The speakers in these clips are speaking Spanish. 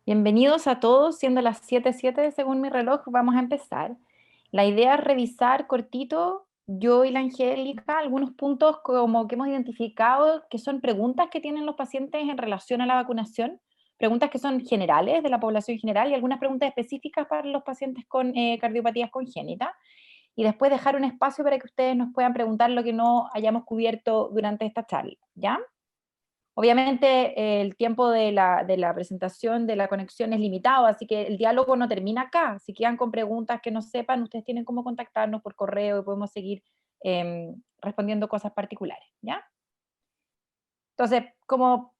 Bienvenidos a todos, siendo las 7:07 según mi reloj, vamos a empezar. La idea es revisar cortito, yo y la Angélica, algunos puntos como que hemos identificado, que son preguntas que tienen los pacientes en relación a la vacunación, preguntas que son generales de la población general y algunas preguntas específicas para los pacientes con cardiopatías congénitas. Y después dejar un espacio para que ustedes nos puedan preguntar lo que no hayamos cubierto durante esta charla, ¿ya? Obviamente el tiempo de la presentación, de la conexión es limitado, así que el diálogo no termina acá. Si quedan con preguntas que no sepan, ustedes tienen cómo contactarnos por correo y podemos seguir respondiendo cosas particulares, ¿ya? Entonces, como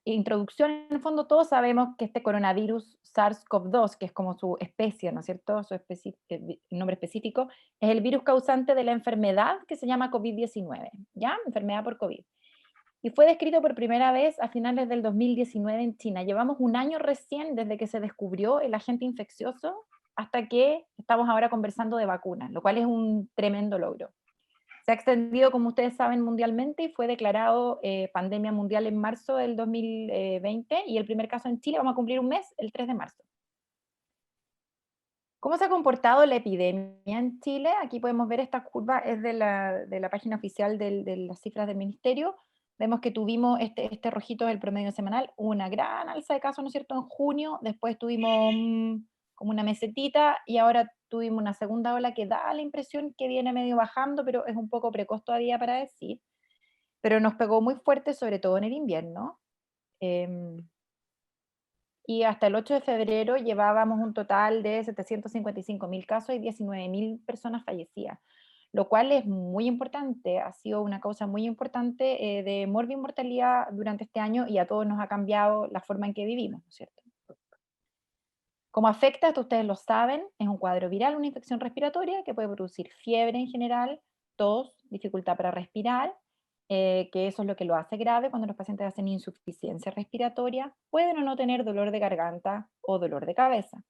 introducción, en el fondo todos sabemos que este coronavirus SARS-CoV-2, que es como su especie, ¿no es cierto? El nombre específico, es el virus causante de la enfermedad que se llama COVID-19, ¿ya? Enfermedad por COVID. Y fue descrito por primera vez a finales del 2019 en China. Llevamos un año recién desde que se descubrió el agente infeccioso hasta que estamos ahora conversando de vacunas, lo cual es un tremendo logro. Se ha extendido, como ustedes saben, mundialmente y fue declarado pandemia mundial en marzo del 2020 y el primer caso en Chile, vamos a cumplir un mes, el 3 de marzo. ¿Cómo se ha comportado la epidemia en Chile? Aquí podemos ver esta curva, es de la página oficial de las cifras del ministerio. Vemos que tuvimos este rojito del promedio semanal, una gran alza de casos, ¿no es cierto?, en junio, después tuvimos como una mesetita y ahora tuvimos una segunda ola que da la impresión que viene medio bajando, pero es un poco precoz todavía para decir. Pero nos pegó muy fuerte, sobre todo en el invierno. Em, y hasta el 8 de febrero llevábamos un total de 755.000 casos y 19.000 personas fallecidas, lo cual es muy importante, ha sido una causa muy importante de mortalidad durante este año y a todos nos ha cambiado la forma en que vivimos, ¿no es cierto? ¿Cómo afecta? Esto ustedes lo saben, es un cuadro viral, una infección respiratoria que puede producir fiebre en general, tos, dificultad para respirar, que eso es lo que lo hace grave cuando los pacientes hacen insuficiencia respiratoria, pueden o no tener dolor de garganta o dolor de cabeza.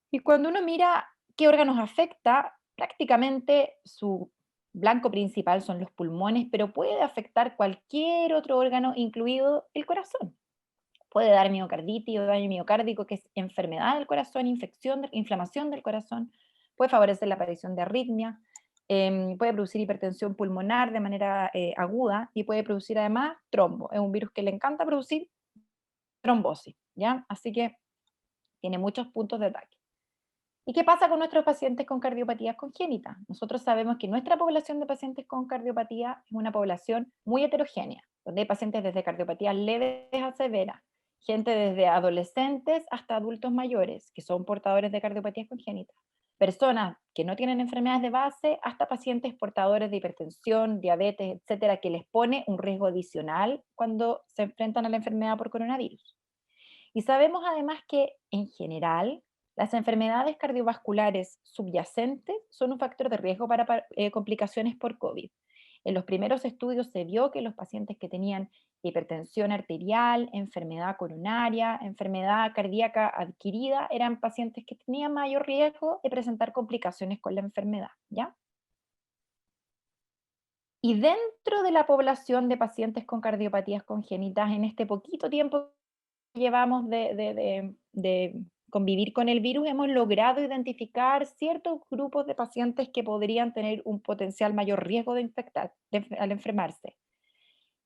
Y cuando uno mira qué órganos afecta, prácticamente su blanco principal son los pulmones, pero puede afectar cualquier otro órgano, incluido el corazón. Puede dar miocarditis o daño miocárdico, que es enfermedad del corazón, inflamación del corazón, puede favorecer la aparición de arritmia, puede producir hipertensión pulmonar de manera aguda y puede producir además trombo. Es un virus que le encanta producir trombosis, ¿ya? Así que tiene muchos puntos de ataque. ¿Y qué pasa con nuestros pacientes con cardiopatías congénitas? Nosotros sabemos que nuestra población de pacientes con cardiopatía es una población muy heterogénea, donde hay pacientes desde cardiopatías leves a severas, gente desde adolescentes hasta adultos mayores, que son portadores de cardiopatías congénitas, personas que no tienen enfermedades de base, hasta pacientes portadores de hipertensión, diabetes, etcétera, que les pone un riesgo adicional cuando se enfrentan a la enfermedad por coronavirus. Y sabemos además que, en general, las enfermedades cardiovasculares subyacentes son un factor de riesgo para complicaciones por COVID. En los primeros estudios se vio que los pacientes que tenían hipertensión arterial, enfermedad coronaria, enfermedad cardíaca adquirida, eran pacientes que tenían mayor riesgo de presentar complicaciones con la enfermedad, ¿ya? Y dentro de la población de pacientes con cardiopatías congénitas, en este poquito tiempo llevamos de convivir con el virus, hemos logrado identificar ciertos grupos de pacientes que podrían tener un potencial mayor riesgo de infectar al enfermarse,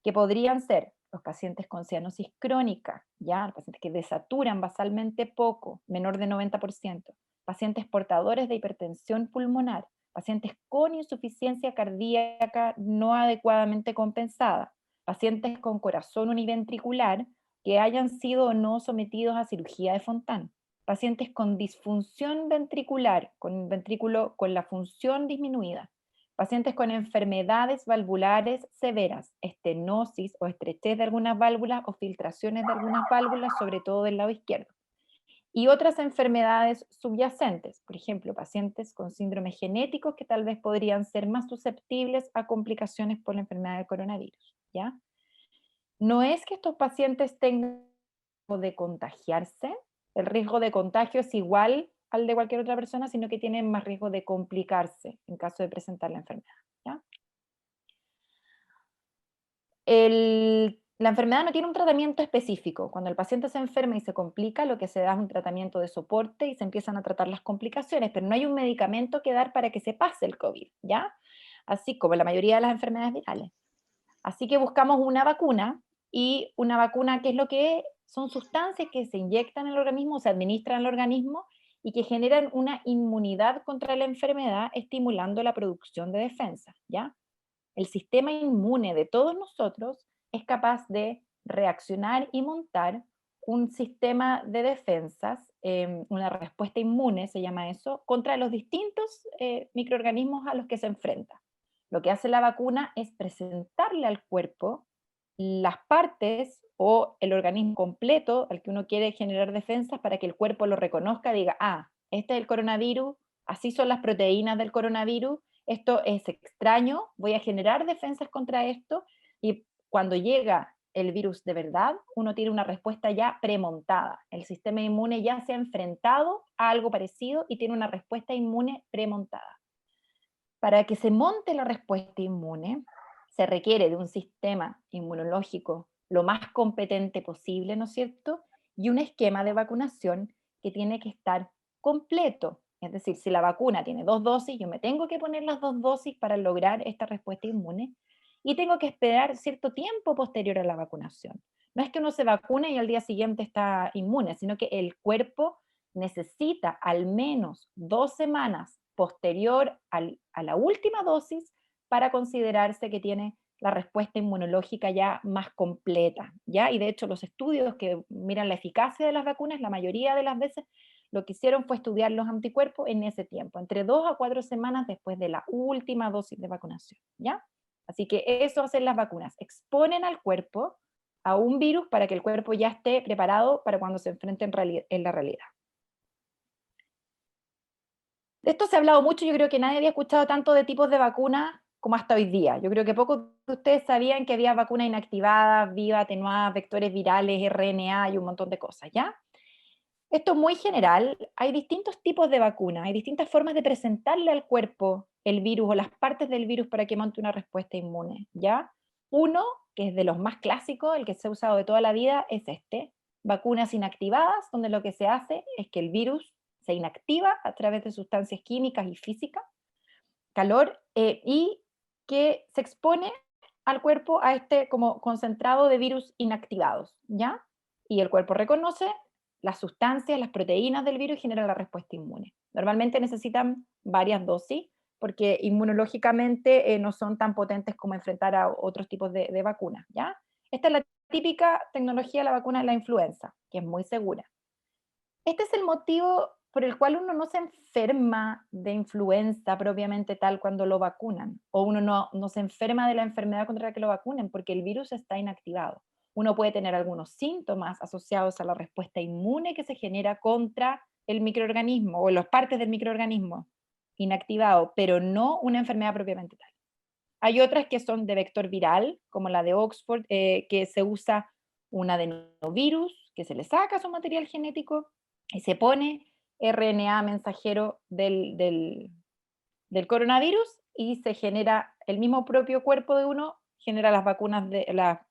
que podrían ser los pacientes con cianosis crónica, ya, los pacientes que desaturan basalmente poco, menor de 90%, pacientes portadores de hipertensión pulmonar, pacientes con insuficiencia cardíaca no adecuadamente compensada, pacientes con corazón univentricular que hayan sido o no sometidos a cirugía de Fontan, pacientes con disfunción ventricular, con ventrículo con la función disminuida, pacientes con enfermedades valvulares severas, estenosis o estrechez de algunas válvulas o filtraciones de algunas válvulas, sobre todo del lado izquierdo. Y otras enfermedades subyacentes, por ejemplo, pacientes con síndromes genéticos que tal vez podrían ser más susceptibles a complicaciones por la enfermedad del coronavirus, ¿ya? No es que estos pacientes tengan riesgo de contagiarse, el riesgo de contagio es igual al de cualquier otra persona, sino que tienen más riesgo de complicarse en caso de presentar la enfermedad, ¿ya? El La enfermedad no tiene un tratamiento específico. Cuando el paciente se enferma y se complica, lo que se da es un tratamiento de soporte y se empiezan a tratar las complicaciones, pero no hay un medicamento que dar para que se pase el COVID, ¿ya? Así como la mayoría de las enfermedades virales. Así que buscamos una vacuna, y una vacuna, ¿qué es lo que es? Son sustancias que se inyectan en el organismo, se administran al organismo y que generan una inmunidad contra la enfermedad, estimulando la producción de defensas, ¿ya? El sistema inmune de todos nosotros es capaz de reaccionar y montar un sistema de defensas, una respuesta inmune, se llama eso, contra los distintos microorganismos a los que se enfrenta. Lo que hace la vacuna es presentarle al cuerpo las partes o el organismo completo al que uno quiere generar defensas para que el cuerpo lo reconozca y diga, ah, este es el coronavirus, así son las proteínas del coronavirus, esto es extraño, voy a generar defensas contra esto, y cuando llega el virus de verdad, uno tiene una respuesta ya premontada. El sistema inmune ya se ha enfrentado a algo parecido y tiene una respuesta inmune premontada. Para que se monte la respuesta inmune, se requiere de un sistema inmunológico lo más competente posible, ¿no es cierto? Y un esquema de vacunación que tiene que estar completo. Es decir, si la vacuna tiene 2 dosis, yo me tengo que poner las 2 dosis para lograr esta respuesta inmune, y tengo que esperar cierto tiempo posterior a la vacunación. No es que uno se vacune y al día siguiente está inmune, sino que el cuerpo necesita al menos 2 semanas posterior a la última dosis para considerarse que tiene la respuesta inmunológica ya más completa, ¿ya? Y de hecho los estudios que miran la eficacia de las vacunas, la mayoría de las veces lo que hicieron fue estudiar los anticuerpos en ese tiempo, entre 2 a 4 semanas después de la última dosis de vacunación, ¿ya? Así que eso hacen las vacunas, exponen al cuerpo a un virus para que el cuerpo ya esté preparado para cuando se enfrente en la realidad. De esto se ha hablado mucho, yo creo que nadie había escuchado tanto de tipos de vacunas como hasta hoy día. Yo creo que pocos de ustedes sabían que había vacunas inactivadas, vivas, atenuadas, vectores virales, RNA y un montón de cosas, ¿ya? Esto es muy general, hay distintos tipos de vacunas, hay distintas formas de presentarle al cuerpo el virus o las partes del virus para que monte una respuesta inmune, ¿ya? Uno, que es de los más clásicos, el que se ha usado de toda la vida, es este: vacunas inactivadas, donde lo que se hace es que el virus se inactiva a través de sustancias químicas y físicas, calor, y que se expone al cuerpo a este como concentrado de virus inactivados, ¿ya? Y el cuerpo reconoce las sustancias, las proteínas del virus y genera la respuesta inmune. Normalmente necesitan varias dosis porque inmunológicamente no son tan potentes como enfrentar a otros tipos de vacunas, ¿ya? Esta es la típica tecnología de la vacuna de la influenza, que es muy segura. Este es el motivo por el cual uno no se enferma de influenza propiamente tal cuando lo vacunan, o uno no se enferma de la enfermedad contra la que lo vacunen, porque el virus está inactivado. Uno puede tener algunos síntomas asociados a la respuesta inmune que se genera contra el microorganismo o las partes del microorganismo inactivado, pero no una enfermedad propiamente tal. Hay otras que son de vector viral, como la de Oxford, que se usa un adenovirus, que se le saca su material genético y se pone RNA mensajero del coronavirus, y se genera el mismo propio cuerpo de uno, genera las vacunas,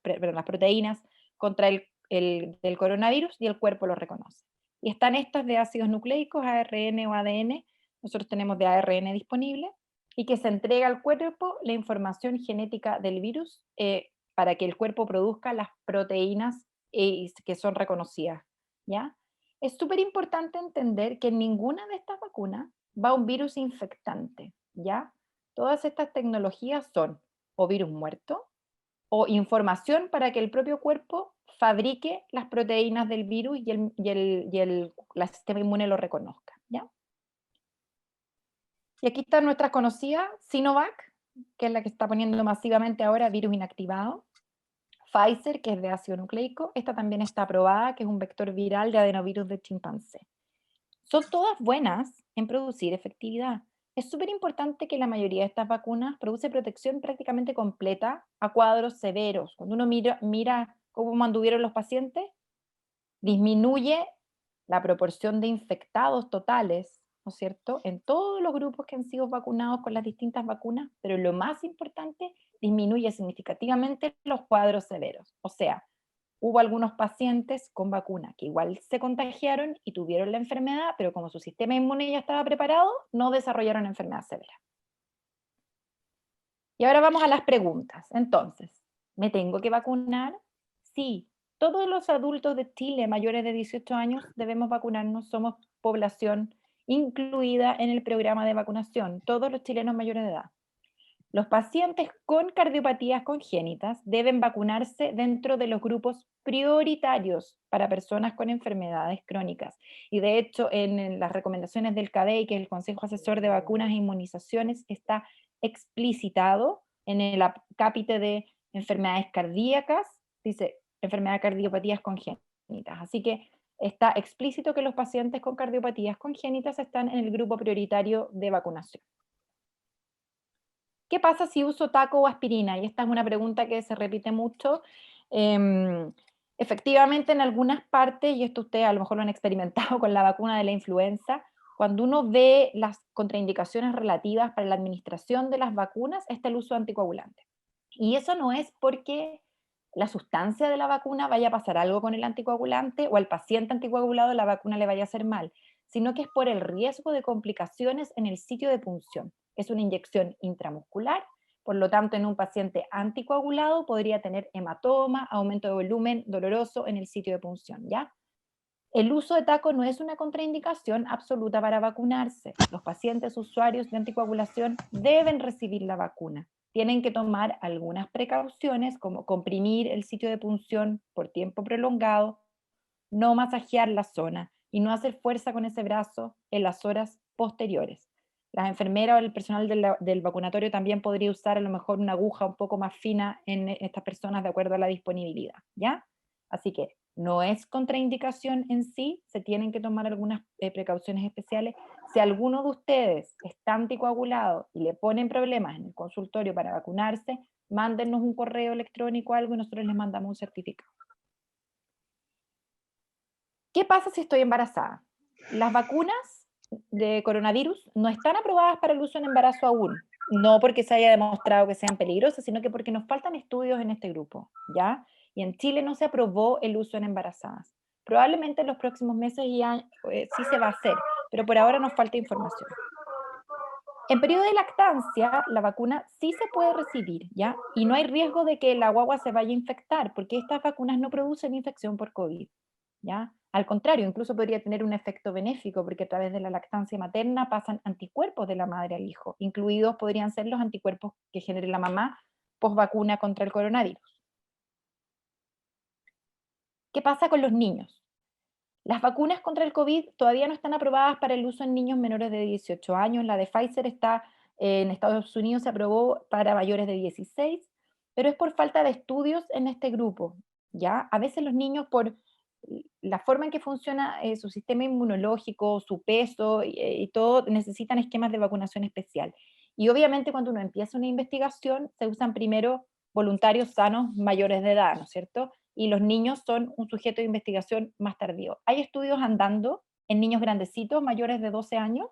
perdón, las proteínas contra del coronavirus, y el cuerpo lo reconoce. Y están estas de ácidos nucleicos, ARN o ADN, nosotros tenemos de ARN disponible, y que se entrega al cuerpo la información genética del virus, para que el cuerpo produzca las proteínas que son reconocidas, ¿ya? Es súper importante entender que en ninguna de estas vacunas va un virus infectante, ¿ya? Todas estas tecnologías son o virus muerto o información para que el propio cuerpo fabrique las proteínas del virus y el sistema inmune lo reconozca, ¿ya? Y aquí está nuestra conocida Sinovac, que es la que está poniendo masivamente ahora virus inactivado. Pfizer, que es de ácido nucleico, esta también está aprobada, que es un vector viral de adenovirus de chimpancé. Son todas buenas en producir efectividad. Es súper importante que la mayoría de estas vacunas produce protección prácticamente completa a cuadros severos. Cuando uno mira cómo anduvieron los pacientes, disminuye la proporción de infectados totales, ¿no es cierto?, en todos los grupos que han sido vacunados con las distintas vacunas, pero lo más importante, disminuye significativamente los cuadros severos. O sea, hubo algunos pacientes con vacuna que igual se contagiaron y tuvieron la enfermedad, pero como su sistema inmune ya estaba preparado, no desarrollaron enfermedad severa. Y ahora vamos a las preguntas. Entonces, ¿me tengo que vacunar? Sí, todos los adultos de Chile mayores de 18 años debemos vacunarnos, somos población incluida en el programa de vacunación, todos los chilenos mayores de edad. Los pacientes con cardiopatías congénitas deben vacunarse dentro de los grupos prioritarios para personas con enfermedades crónicas. Y de hecho, en las recomendaciones del CADEI, que es el Consejo Asesor de Vacunas e Inmunizaciones, está explicitado en el capítulo de enfermedades cardíacas, dice enfermedades cardiopatías congénitas. Así que está explícito que los pacientes con cardiopatías congénitas están en el grupo prioritario de vacunación. ¿Qué pasa si uso taco o aspirina? Y esta es una pregunta que se repite mucho. Efectivamente, en algunas partes, y esto ustedes a lo mejor lo han experimentado con la vacuna de la influenza, cuando uno ve las contraindicaciones relativas para la administración de las vacunas, está el uso de anticoagulante. Y eso no es porque la sustancia de la vacuna vaya a pasar algo con el anticoagulante o al paciente anticoagulado la vacuna le vaya a hacer mal, sino que es por el riesgo de complicaciones en el sitio de punción. Es una inyección intramuscular, por lo tanto en un paciente anticoagulado podría tener hematoma, aumento de volumen doloroso en el sitio de punción, ¿ya? El uso de taco no es una contraindicación absoluta para vacunarse. Los pacientes usuarios de anticoagulación deben recibir la vacuna. Tienen que tomar algunas precauciones como comprimir el sitio de punción por tiempo prolongado, no masajear la zona y no hacer fuerza con ese brazo en las horas posteriores. Las enfermeras o el personal del vacunatorio también podría usar a lo mejor una aguja un poco más fina en estas personas de acuerdo a la disponibilidad, ¿ya? Así que no es contraindicación en sí, se tienen que tomar algunas precauciones especiales. Si alguno de ustedes está anticoagulado y le ponen problemas en el consultorio para vacunarse, mándennos un correo electrónico o algo y nosotros les mandamos un certificado. ¿Qué pasa si estoy embarazada? Las vacunas de coronavirus no están aprobadas para el uso en embarazo aún, no porque se haya demostrado que sean peligrosas, sino que porque nos faltan estudios en este grupo, ¿ya? Y en Chile no se aprobó el uso en embarazadas. Probablemente en los próximos meses ya sí se va a hacer, pero por ahora nos falta información. En periodo de lactancia, la vacuna sí se puede recibir, ¿ya? Y no hay riesgo de que la guagua se vaya a infectar, porque estas vacunas no producen infección por COVID, ¿ya? Al contrario, incluso podría tener un efecto benéfico, porque a través de la lactancia materna pasan anticuerpos de la madre al hijo, incluidos podrían ser los anticuerpos que genere la mamá post vacuna contra el coronavirus. ¿Qué pasa con los niños? Las vacunas contra el COVID todavía no están aprobadas para el uso en niños menores de 18 años. La de Pfizer está en Estados Unidos, se aprobó para mayores de 16, pero es por falta de estudios en este grupo, ¿ya? A veces los niños, por la forma en que funciona su sistema inmunológico, su peso y todo, necesitan esquemas de vacunación especial. Y obviamente cuando uno empieza una investigación, se usan primero voluntarios sanos mayores de edad, ¿no es cierto? Y los niños son un sujeto de investigación más tardío. Hay estudios andando en niños grandecitos, mayores de 12 años,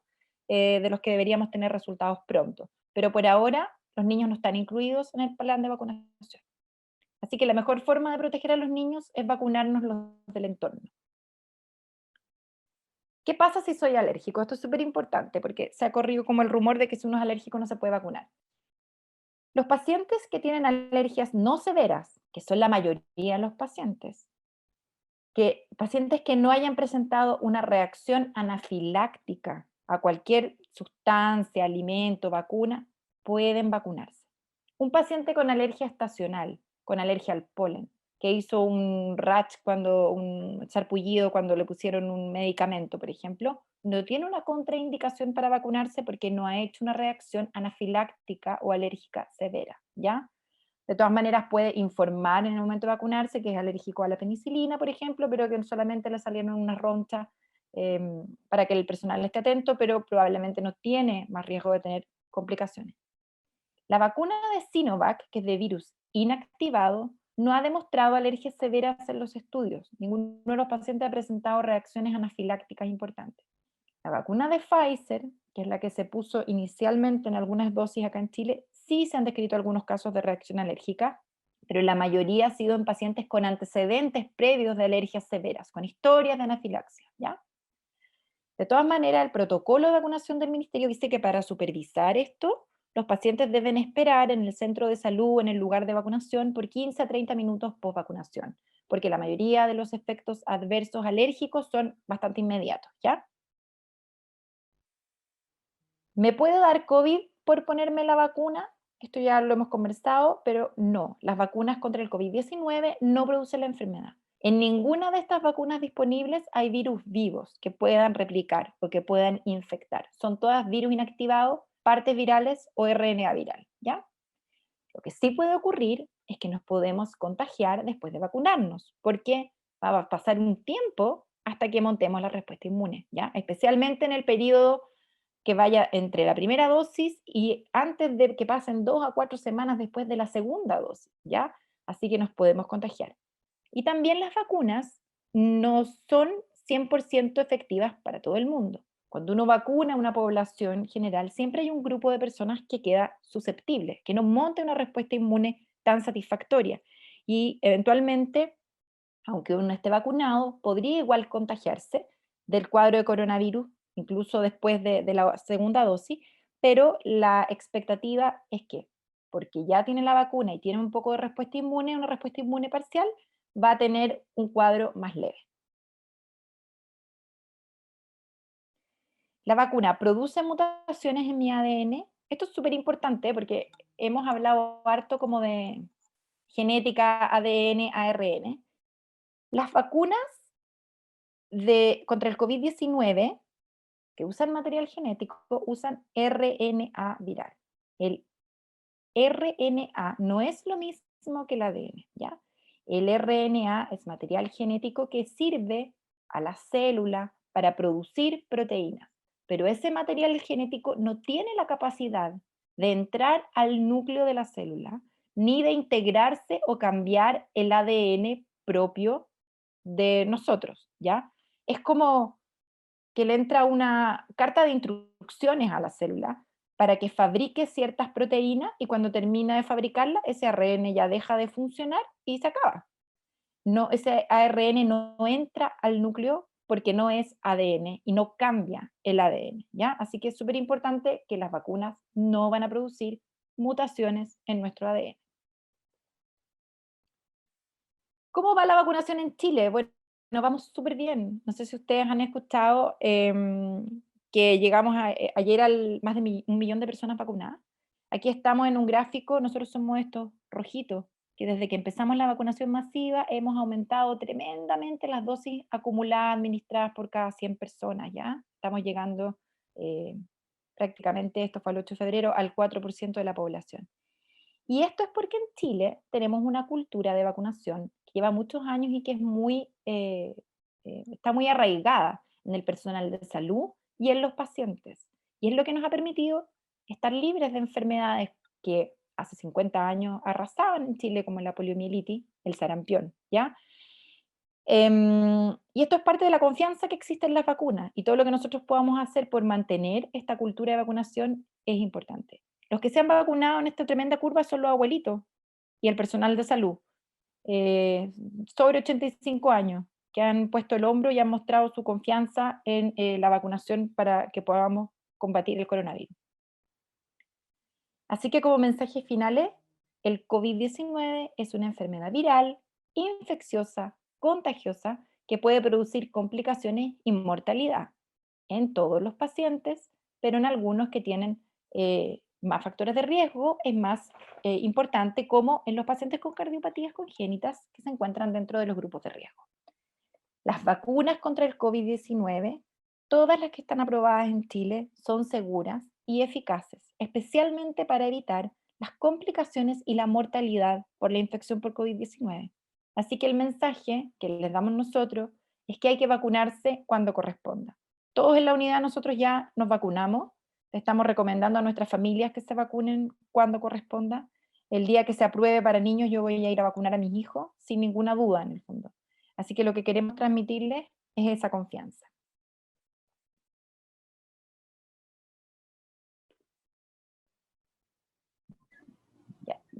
de los que deberíamos tener resultados pronto. Pero por ahora, los niños no están incluidos en el plan de vacunación. Así que la mejor forma de proteger a los niños es vacunarnos los del entorno. ¿Qué pasa si soy alérgico? Esto es súper importante porque se ha corrido como el rumor de que si uno es alérgico no se puede vacunar. Los pacientes que tienen alergias no severas, que son la mayoría de los pacientes, que pacientes que no hayan presentado una reacción anafiláctica a cualquier sustancia, alimento, vacuna, pueden vacunarse. Un paciente con alergia estacional, con alergia al polen, que hizo un rash un sarpullido cuando le pusieron un medicamento, por ejemplo, no tiene una contraindicación para vacunarse porque no ha hecho una reacción anafiláctica o alérgica severa, ¿ya? De todas maneras puede informar en el momento de vacunarse que es alérgico a la penicilina, por ejemplo, pero que solamente le salieron unas ronchas para que el personal esté atento, pero probablemente no tiene más riesgo de tener complicaciones. La vacuna de Sinovac, que es de virus inactivado, no ha demostrado alergias severas en los estudios. Ninguno de los pacientes ha presentado reacciones anafilácticas importantes. La vacuna de Pfizer, que es la que se puso inicialmente en algunas dosis acá en Chile, sí se han descrito algunos casos de reacción alérgica, pero la mayoría ha sido en pacientes con antecedentes previos de alergias severas, con historias de anafilaxia, ¿ya? De todas maneras, el protocolo de vacunación del ministerio dice que para supervisar esto, los pacientes deben esperar en el centro de salud, en el lugar de vacunación, por 15 a 30 minutos post vacunación, porque la mayoría de los efectos adversos alérgicos son bastante inmediatos, ¿ya? ¿Me puede dar COVID por ponerme la vacuna? Esto ya lo hemos conversado, pero no, las vacunas contra el COVID-19 no producen la enfermedad. En ninguna de estas vacunas disponibles hay virus vivos que puedan replicar o que puedan infectar. Son todas virus inactivados, partes virales o RNA viral, ¿ya? Lo que sí puede ocurrir es que nos podemos contagiar después de vacunarnos, porque va a pasar un tiempo hasta que montemos la respuesta inmune, ¿ya? Especialmente en el periodo que vaya entre la primera dosis y antes de que pasen 2 a 4 semanas después de la segunda dosis, ¿ya? Así que nos podemos contagiar. Y también las vacunas no son 100% efectivas para todo el mundo. Cuando uno vacuna a una población general, siempre hay un grupo de personas que queda susceptible, que no monta una respuesta inmune tan satisfactoria. Y eventualmente, aunque uno esté vacunado, podría igual contagiarse del cuadro de coronavirus, incluso después de la segunda dosis, pero la expectativa es que, porque ya tiene la vacuna y tiene un poco de respuesta inmune, una respuesta inmune parcial, va a tener un cuadro más leve. La vacuna produce mutaciones en mi ADN. Esto es súper importante porque hemos hablado harto como de genética, ADN, ARN. Las vacunas contra el COVID-19 que usan material genético usan RNA viral. El RNA no es lo mismo que el ADN, ¿ya? El RNA es material genético que sirve a la célula para producir proteínas, pero ese material genético no tiene la capacidad de entrar al núcleo de la célula, ni de integrarse o cambiar el ADN propio de nosotros, ¿ya? Es como que le entra una carta de instrucciones a la célula para que fabrique ciertas proteínas y cuando termina de fabricarla, ese ARN ya deja de funcionar y se acaba. No, ese ARN no entra al núcleo porque no es ADN y no cambia el ADN, ¿ya? Así que es súper importante que las vacunas no van a producir mutaciones en nuestro ADN. ¿Cómo va la vacunación en Chile? Bueno, vamos súper bien. No sé si ustedes han escuchado que llegamos ayer al más de 1 millón de personas vacunadas. Aquí estamos en un gráfico, nosotros somos estos rojitos, que desde que empezamos la vacunación masiva hemos aumentado tremendamente las dosis acumuladas administradas por cada 100 personas, ¿ya? Estamos llegando eh, prácticamente, esto fue el 8 de febrero, al 4% de la población. Y esto es porque en Chile tenemos una cultura de vacunación que lleva muchos años y que es está muy arraigada en el personal de salud y en los pacientes. Y es lo que nos ha permitido estar libres de enfermedades que hace 50 años arrasaban en Chile, como la poliomielitis, el sarampión, ¿ya? Y esto es parte de la confianza que existe en las vacunas y todo lo que nosotros podamos hacer por mantener esta cultura de vacunación es importante. Los que se han vacunado en esta tremenda curva son los abuelitos y el personal de salud, eh, sobre 85 años, que han puesto el hombro y han mostrado su confianza en la vacunación para que podamos combatir el coronavirus. Así que como mensajes finales, el COVID-19 es una enfermedad viral, infecciosa, contagiosa, que puede producir complicaciones y mortalidad en todos los pacientes, pero en algunos que tienen más factores de riesgo es más importante, como en los pacientes con cardiopatías congénitas que se encuentran dentro de los grupos de riesgo. Las vacunas contra el COVID-19, todas las que están aprobadas en Chile, son seguras y eficaces, especialmente para evitar las complicaciones y la mortalidad por la infección por COVID-19. Así que el mensaje que les damos nosotros es que hay que vacunarse cuando corresponda. Todos en la unidad nosotros ya nos vacunamos, estamos recomendando a nuestras familias que se vacunen cuando corresponda. El día que se apruebe para niños yo voy a ir a vacunar a mis hijos sin ninguna duda en el fondo. Así que lo que queremos transmitirles es esa confianza.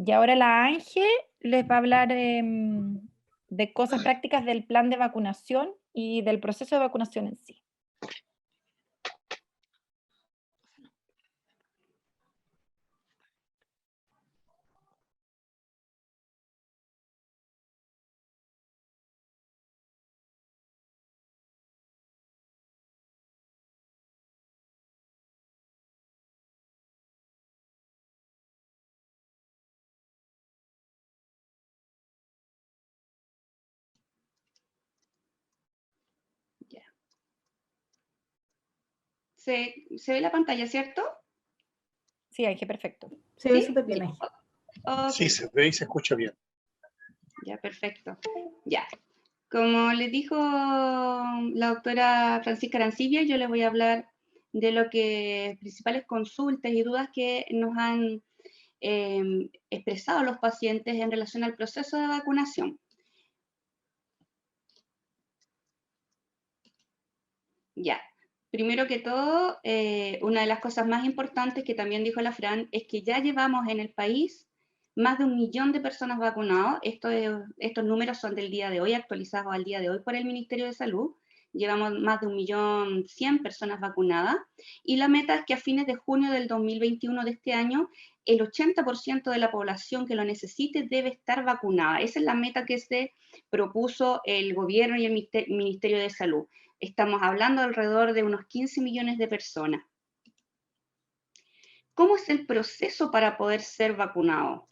Y ahora la Ángel les va a hablar de cosas prácticas del plan de vacunación y del proceso de vacunación en sí. Ya. ¿Se ve la pantalla, cierto? Sí, Ángel, perfecto. Se ve súper bien, Ángel. Okay. Sí, se ve y se escucha bien. Ya, perfecto. Ya. Como les dijo la doctora Francisca Arancibia, yo les voy a hablar de lo que principales consultas y dudas que nos han expresado los pacientes en relación al proceso de vacunación. Ya. Primero que todo, una de las cosas más importantes que también dijo la Fran es que ya llevamos en el país más de 1 millón de personas vacunadas. Estos números son del día de hoy, actualizados al día de hoy por el Ministerio de Salud. Llevamos más de 1.100.000 personas vacunadas y la meta es que a fines de junio del 2021 de este año, el 80% de la población que lo necesite debe estar vacunada. Esa es la meta que se propuso el gobierno y el Ministerio de Salud. Estamos hablando alrededor de unos 15 millones de personas. ¿Cómo es el proceso para poder ser vacunado?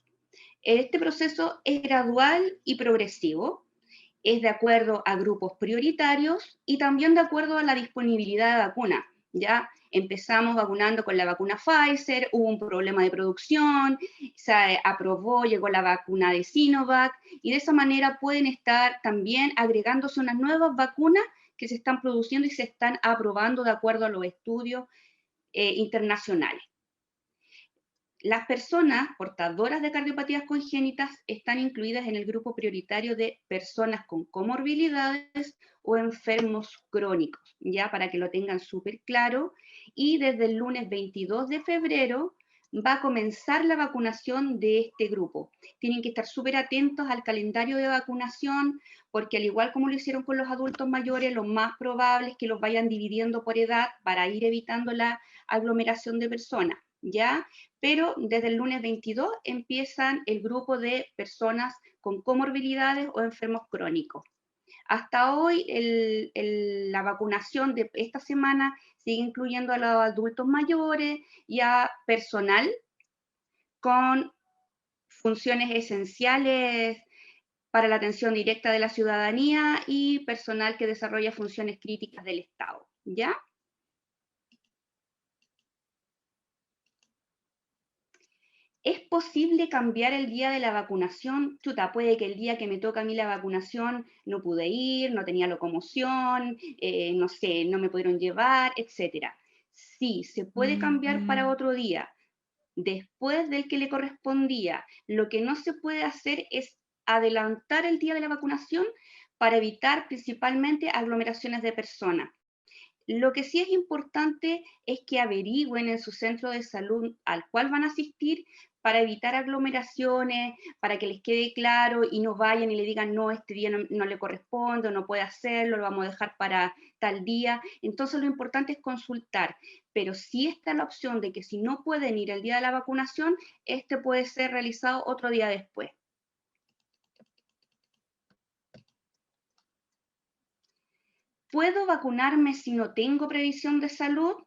Este proceso es gradual y progresivo, es de acuerdo a grupos prioritarios y también de acuerdo a la disponibilidad de vacuna. Ya empezamos vacunando con la vacuna Pfizer, hubo un problema de producción, se aprobó, llegó la vacuna de Sinovac, y de esa manera pueden estar también agregándose unas nuevas vacunas que se están produciendo y se están aprobando de acuerdo a los estudios internacionales. Las personas portadoras de cardiopatías congénitas están incluidas en el grupo prioritario de personas con comorbilidades o enfermos crónicos, ya para que lo tengan súper claro. Y desde el lunes 22 de febrero va a comenzar la vacunación de este grupo. Tienen que estar súper atentos al calendario de vacunación, porque al igual como lo hicieron con los adultos mayores, lo más probable es que los vayan dividiendo por edad para ir evitando la aglomeración de personas, ¿ya? Pero desde el lunes 22 empiezan el grupo de personas con comorbilidades o enfermos crónicos. Hasta hoy la vacunación de esta semana sigue incluyendo a los adultos mayores y a personal con funciones esenciales para la atención directa de la ciudadanía y personal que desarrolla funciones críticas del Estado, ¿ya? ¿Es posible cambiar el día de la vacunación? Chuta, puede que el día que me toca a mí la vacunación no pude ir, no tenía locomoción, no sé, no me pudieron llevar, etc. Sí, se puede cambiar para otro día, después del que le correspondía. Lo que no se puede hacer es adelantar el día de la vacunación para evitar principalmente aglomeraciones de personas. Lo que sí es importante es que averigüen en su centro de salud al cual van a asistir para evitar aglomeraciones, para que les quede claro y no vayan y le digan, no, este día no le corresponde, no puede hacerlo, lo vamos a dejar para tal día. Entonces lo importante es consultar, pero sí está la opción de que si no pueden ir el día de la vacunación, este puede ser realizado otro día después. ¿Puedo vacunarme si no tengo previsión de salud?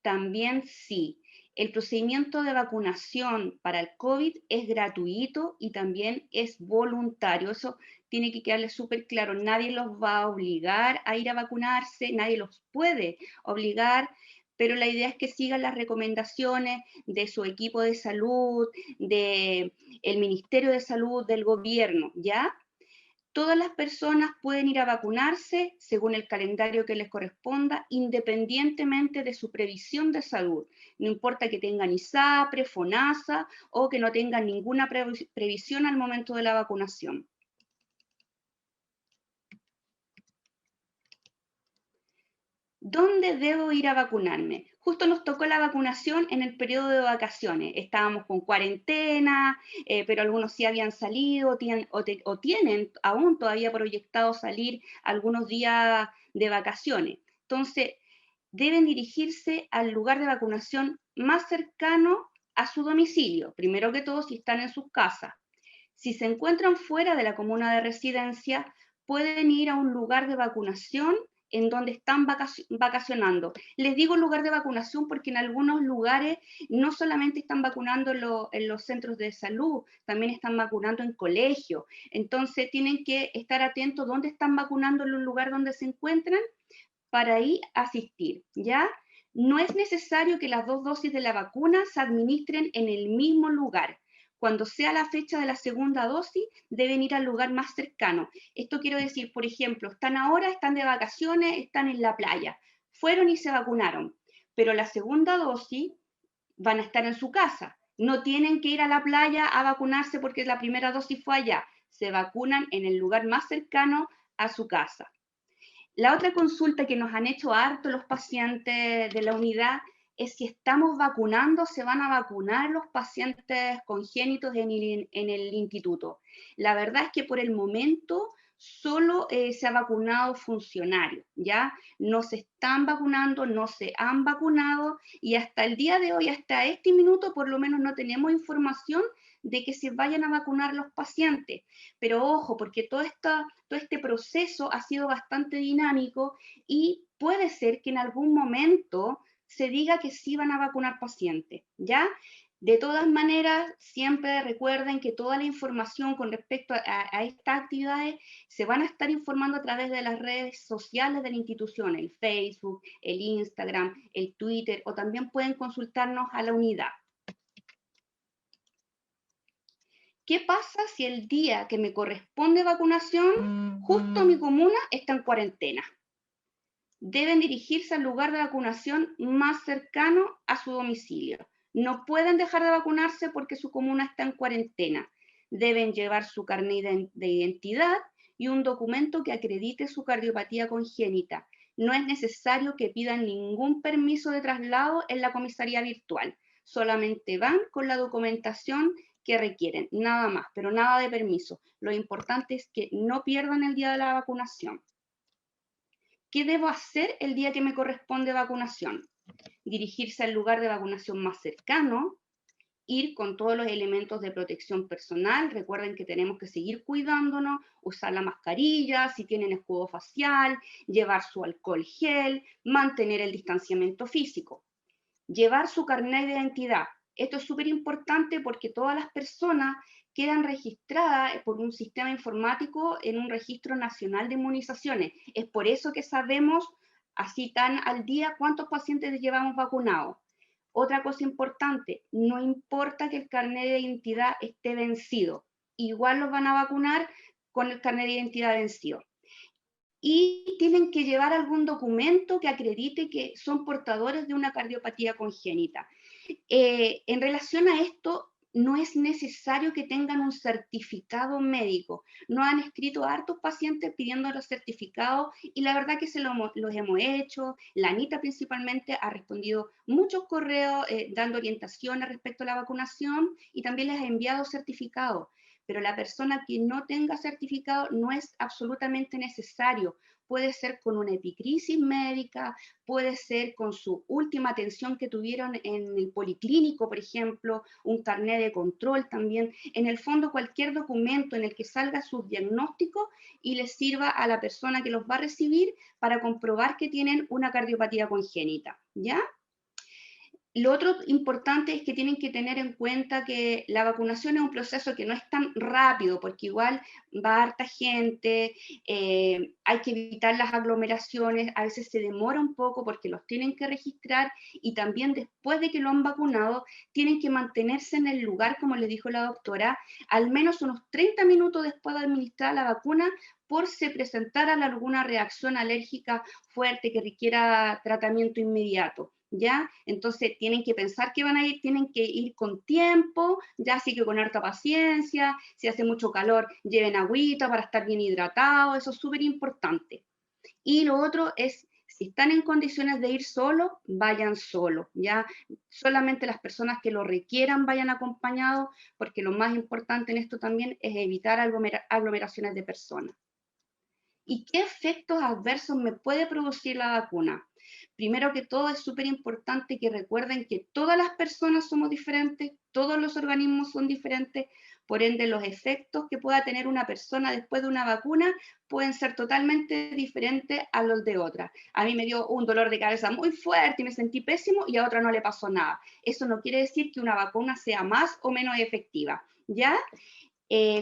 También sí. El procedimiento de vacunación para el COVID es gratuito y también es voluntario. Eso tiene que quedarle súper claro. Nadie los va a obligar a ir a vacunarse, nadie los puede obligar, pero la idea es que sigan las recomendaciones de su equipo de salud, del Ministerio de Salud, del gobierno, ¿ya? Todas las personas pueden ir a vacunarse según el calendario que les corresponda, independientemente de su previsión de salud. No importa que tengan ISAPRE, FONASA o que no tengan ninguna previsión al momento de la vacunación. ¿Dónde debo ir a vacunarme? Justo nos tocó la vacunación en el periodo de vacaciones. Estábamos con cuarentena, pero algunos sí habían salido o tienen aún todavía proyectado salir algunos días de vacaciones. Entonces, deben dirigirse al lugar de vacunación más cercano a su domicilio, primero que todo si están en sus casas. Si se encuentran fuera de la comuna de residencia, pueden ir a un lugar de vacunación en donde están vacacionando. Les digo lugar de vacunación porque en algunos lugares no solamente están vacunando en los centros de salud, también están vacunando en colegios. Entonces tienen que estar atentos dónde están vacunando en el lugar donde se encuentran para ahí asistir, ¿ya? No es necesario que las 2 dosis de la vacuna se administren en el mismo lugar. Cuando sea la fecha de la segunda dosis, deben ir al lugar más cercano. Esto quiero decir, por ejemplo, están de vacaciones, están en la playa, fueron y se vacunaron, pero la segunda dosis van a estar en su casa. No tienen que ir a la playa a vacunarse porque la primera dosis fue allá. Se vacunan en el lugar más cercano a su casa. La otra consulta que nos han hecho harto los pacientes de la unidad es si estamos vacunando, se van a vacunar los pacientes congénitos en el instituto. La verdad es que por el momento solo se ha vacunado funcionarios, ¿ya? No se están vacunando, no se han vacunado y hasta el día de hoy, hasta este minuto, por lo menos no tenemos información de que se vayan a vacunar los pacientes. Pero ojo, porque todo este proceso ha sido bastante dinámico y puede ser que en algún momento se diga que sí van a vacunar pacientes, ¿ya? De todas maneras, siempre recuerden que toda la información con respecto a estas actividades se van a estar informando a través de las redes sociales de la institución, el Facebook, el Instagram, el Twitter, o también pueden consultarnos a la unidad. ¿Qué pasa si el día que me corresponde vacunación, justo mi comuna está en cuarentena? Deben dirigirse al lugar de vacunación más cercano a su domicilio. No pueden dejar de vacunarse porque su comuna está en cuarentena. Deben llevar su carnet de identidad y un documento que acredite su cardiopatía congénita. No es necesario que pidan ningún permiso de traslado en la comisaría virtual. Solamente van con la documentación que requieren, nada más, pero nada de permiso. Lo importante es que no pierdan el día de la vacunación. ¿Qué debo hacer el día que me corresponde vacunación? Dirigirse al lugar de vacunación más cercano, ir con todos los elementos de protección personal. Recuerden que tenemos que seguir cuidándonos, usar la mascarilla, si tienen escudo facial, llevar su alcohol gel, mantener el distanciamiento físico. Llevar su carnet de identidad. Esto es súper importante porque todas las personas quedan registradas por un sistema informático en un registro nacional de inmunizaciones. Es por eso que sabemos así tan al día cuántos pacientes llevamos vacunados. Otra cosa importante, no importa que el carnet de identidad esté vencido, igual los van a vacunar con el carnet de identidad vencido. Y tienen que llevar algún documento que acredite que son portadores de una cardiopatía congénita. En relación a esto, no es necesario que tengan un certificado médico. Nos han escrito hartos pacientes pidiendo los certificados y la verdad que los hemos hecho. La Anita principalmente ha respondido muchos correos dando orientaciones respecto a la vacunación y también les ha enviado certificados. Pero la persona que no tenga certificado no es absolutamente necesario. Puede ser con una epicrisis médica, puede ser con su última atención que tuvieron en el policlínico, por ejemplo, un carnet de control también. En el fondo, cualquier documento en el que salga su diagnóstico y les sirva a la persona que los va a recibir para comprobar que tienen una cardiopatía congénita, ¿ya? Lo otro importante es que tienen que tener en cuenta que la vacunación es un proceso que no es tan rápido, porque igual va harta gente, hay que evitar las aglomeraciones, a veces se demora un poco porque los tienen que registrar y también después de que lo han vacunado, tienen que mantenerse en el lugar, como le dijo la doctora, al menos unos 30 minutos después de administrar la vacuna por si presentara alguna reacción alérgica fuerte que requiera tratamiento inmediato. ¿Ya? Entonces tienen que pensar que van a ir, tienen que ir con tiempo, ya así que con harta paciencia, si hace mucho calor, lleven agüita para estar bien hidratados, eso es súper importante. Y lo otro es, Si están en condiciones de ir solo, vayan solo, ¿ya? Solamente las personas que lo requieran vayan acompañados, porque lo más importante en esto también es evitar aglomeraciones de personas. ¿Y qué efectos adversos me puede producir la vacuna? Primero que todo, es súper importante que recuerden que todas las personas somos diferentes, todos los organismos son diferentes, por ende los efectos que pueda tener una persona después de una vacuna pueden ser totalmente diferentes a los de otra. A mí me dio un dolor de cabeza muy fuerte y me sentí pésimo y a otra no le pasó nada. Eso no quiere decir que una vacuna sea más o menos efectiva, ¿ya?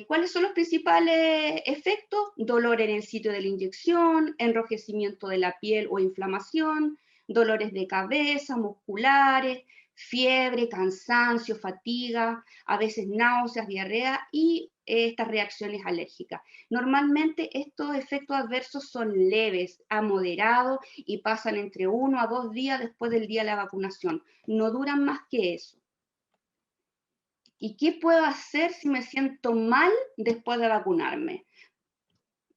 ¿Cuáles son los principales efectos? Dolor en el sitio de la inyección, enrojecimiento de la piel o inflamación, dolores de cabeza, musculares, fiebre, cansancio, fatiga, a veces náuseas, diarrea y estas reacciones alérgicas. Normalmente estos efectos adversos son leves a moderados y pasan entre 1 a 2 días después del día de la vacunación. No duran más que eso. ¿Y qué puedo hacer si me siento mal después de vacunarme?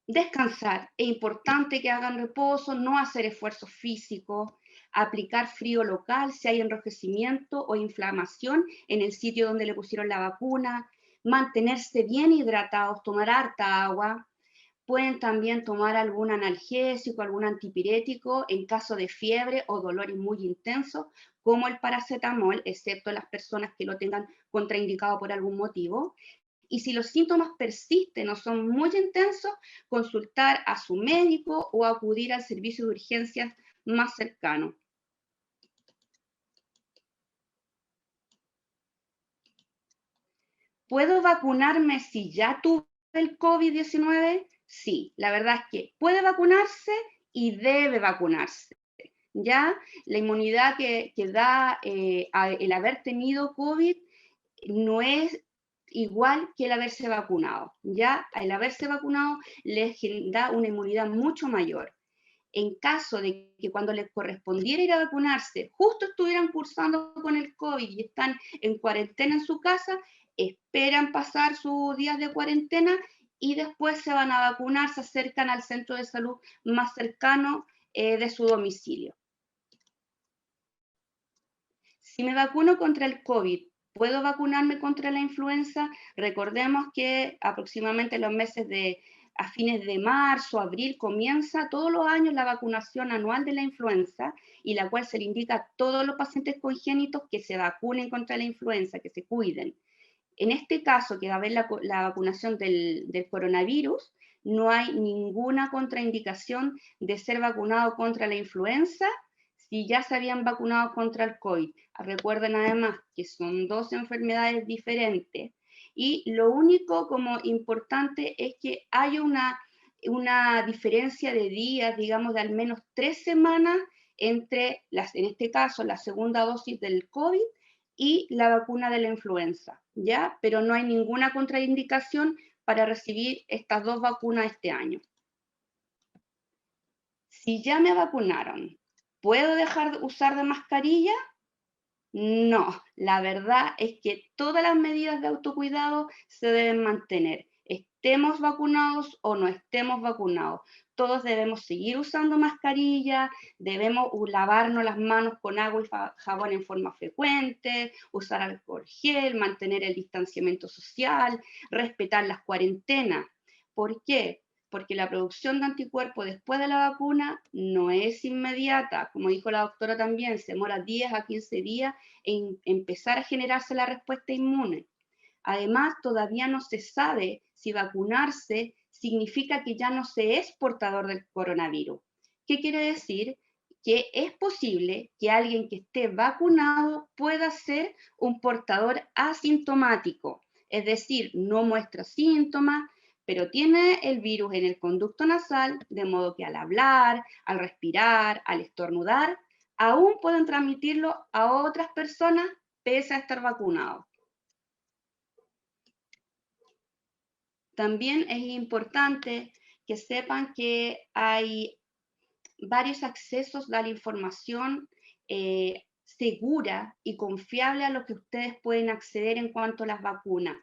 Descansar. Es importante que hagan reposo, no hacer esfuerzo físico, aplicar frío local si hay enrojecimiento o inflamación en el sitio donde le pusieron la vacuna, mantenerse bien hidratados, tomar harta agua. Pueden también tomar algún analgésico, algún antipirético en caso de fiebre o dolores muy intensos, como el paracetamol, excepto las personas que lo tengan contraindicado por algún motivo. Y si los síntomas persisten o son muy intensos, consultar a su médico o acudir al servicio de urgencias más cercano. ¿Puedo vacunarme si ya tuve el COVID-19? Sí, la verdad es que puede vacunarse y debe vacunarse. Ya la inmunidad que da el haber tenido COVID no es igual que el haberse vacunado. Ya el haberse vacunado les da una inmunidad mucho mayor. En caso de que cuando les correspondiera ir a vacunarse, justo estuvieran cursando con el COVID y están en cuarentena en su casa, esperan pasar sus días de cuarentena y después se van a vacunar, se acercan al centro de salud más cercano de su domicilio. Si me vacuno contra el COVID, ¿puedo vacunarme contra la influenza? Recordemos que aproximadamente los meses a fines de marzo, abril, comienza todos los años la vacunación anual de la influenza y la cual se le indica a todos los pacientes congénitos que se vacunen contra la influenza, que se cuiden. En este caso, que va a haber la vacunación del coronavirus, no hay ninguna contraindicación de ser vacunado contra la influenza si ya se habían vacunado contra el COVID. Recuerden además que son dos enfermedades diferentes y lo único como importante es que hay una diferencia de días, digamos de al menos 3 semanas entre, en este caso, la segunda dosis del COVID y la vacuna de la influenza, ¿ya? Pero no hay ninguna contraindicación para recibir estas dos vacunas este año. Si ya me vacunaron, ¿puedo dejar de usar de mascarilla? No, la verdad es que todas las medidas de autocuidado se deben mantener, estemos vacunados o no estemos vacunados. Todos debemos seguir usando mascarilla, debemos lavarnos las manos con agua y jabón en forma frecuente, usar alcohol gel, mantener el distanciamiento social, respetar las cuarentenas. ¿Por qué? Porque la producción de anticuerpos después de la vacuna no es inmediata, como dijo la doctora también, se demora 10 a 15 días en empezar a generarse la respuesta inmune. Además, todavía no se sabe si vacunarse significa que ya no se es portador del coronavirus. ¿Qué quiere decir? Que es posible que alguien que esté vacunado pueda ser un portador asintomático, es decir, no muestra síntomas, pero tiene el virus en el conducto nasal, de modo que al hablar, al respirar, al estornudar, aún pueden transmitirlo a otras personas pese a estar vacunados. También es importante que sepan que hay varios accesos a la información segura y confiable a lo que ustedes pueden acceder en cuanto a las vacunas.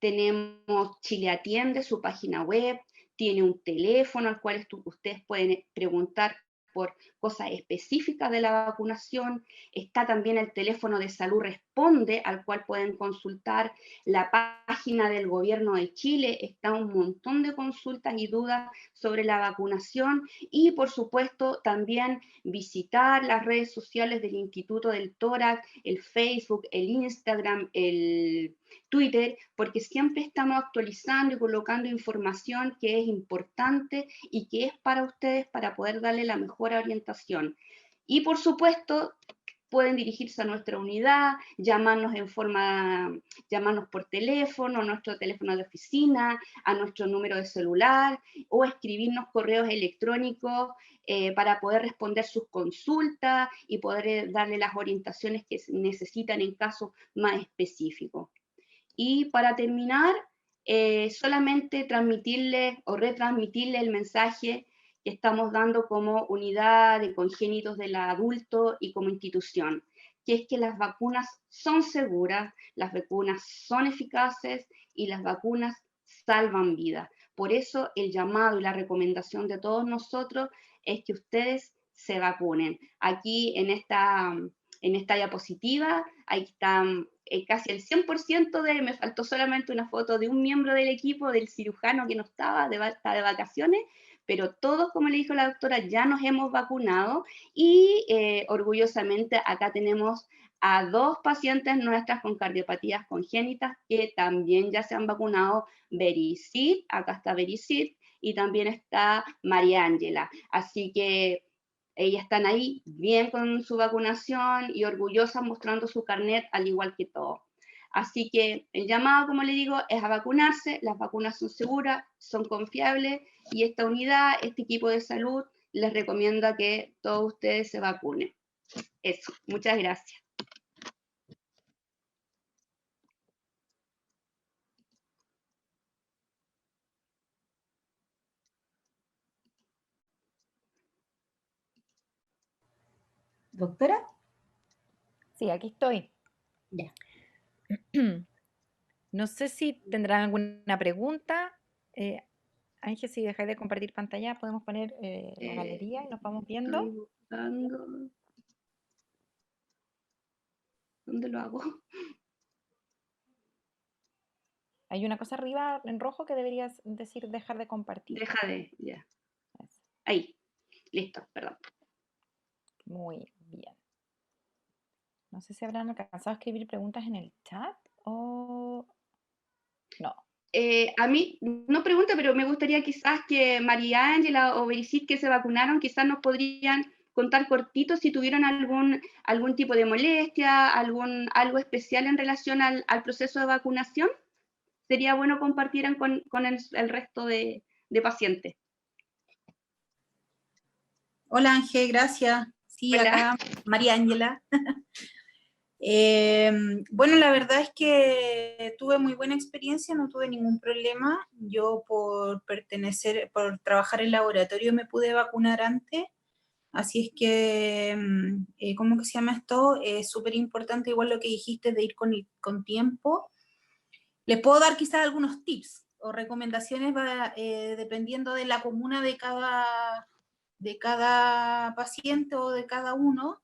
Tenemos Chile Atiende, su página web, tiene un teléfono al cual ustedes pueden preguntar por cosas específicas de la vacunación. Está también el teléfono de Salud Responde, al cual pueden consultar. La página del Gobierno de Chile, está un montón de consultas y dudas sobre la vacunación. Y por supuesto también visitar las redes sociales del Instituto del Tórax, el Facebook, el Instagram, el Twitter, porque siempre estamos actualizando y colocando información que es importante y que es para ustedes para poder darle la mejor orientación. Y por supuesto, pueden dirigirse a nuestra unidad, llamarnos por teléfono, a nuestro teléfono de oficina, a nuestro número de celular, o escribirnos correos electrónicos para poder responder sus consultas y poder darle las orientaciones que necesitan en casos más específicos. Y para terminar, solamente transmitirle o retransmitirle el mensaje que estamos dando como unidad de congénitos del adulto y como institución, que es que las vacunas son seguras, las vacunas son eficaces y las vacunas salvan vidas. Por eso el llamado y la recomendación de todos nosotros es que ustedes se vacunen. Aquí en esta diapositiva, ahí están casi el 100% me faltó solamente una foto de un miembro del equipo, del cirujano que no estaba, está de vacaciones, pero todos, como le dijo la doctora, ya nos hemos vacunado y orgullosamente acá tenemos a 2 pacientes nuestras con cardiopatías congénitas que también ya se han vacunado, Vericid, acá está Vericid, y también está María Ángela. Así que ellas están ahí bien con su vacunación y orgullosas mostrando su carnet al igual que todos. Así que el llamado, como le digo, es a vacunarse. Las vacunas son seguras, son confiables y esta unidad, este equipo de salud, les recomienda que todos ustedes se vacunen. Eso, muchas gracias. ¿Doctora? Sí, aquí estoy. Ya. No sé si tendrán alguna pregunta. Ángel, si dejáis de compartir pantalla, podemos poner la galería y nos vamos viendo. Estoy buscando. ¿Dónde lo hago? Hay una cosa arriba en rojo que deberías decir dejar de compartir. Deja de, ya. Eso. Ahí, listo, perdón. Muy bien. No sé si habrán alcanzado a escribir preguntas en el chat o no. A mí, no pregunta, pero me gustaría quizás que María Ángela o Vericid que se vacunaron, quizás nos podrían contar cortitos si tuvieron algún tipo de molestia, algo especial en relación al proceso de vacunación. Sería bueno compartieran con el resto de pacientes. Hola Ángel, gracias. Sí, Hola. acá María Ángela. Bueno, la verdad es que tuve muy buena experiencia, no tuve ningún problema. Yo por trabajar en laboratorio me pude vacunar antes, así es que, ¿cómo que se llama esto? Es súper importante igual lo que dijiste de ir con tiempo. Les puedo dar quizás algunos tips o recomendaciones dependiendo de la comuna de cada paciente o de cada uno.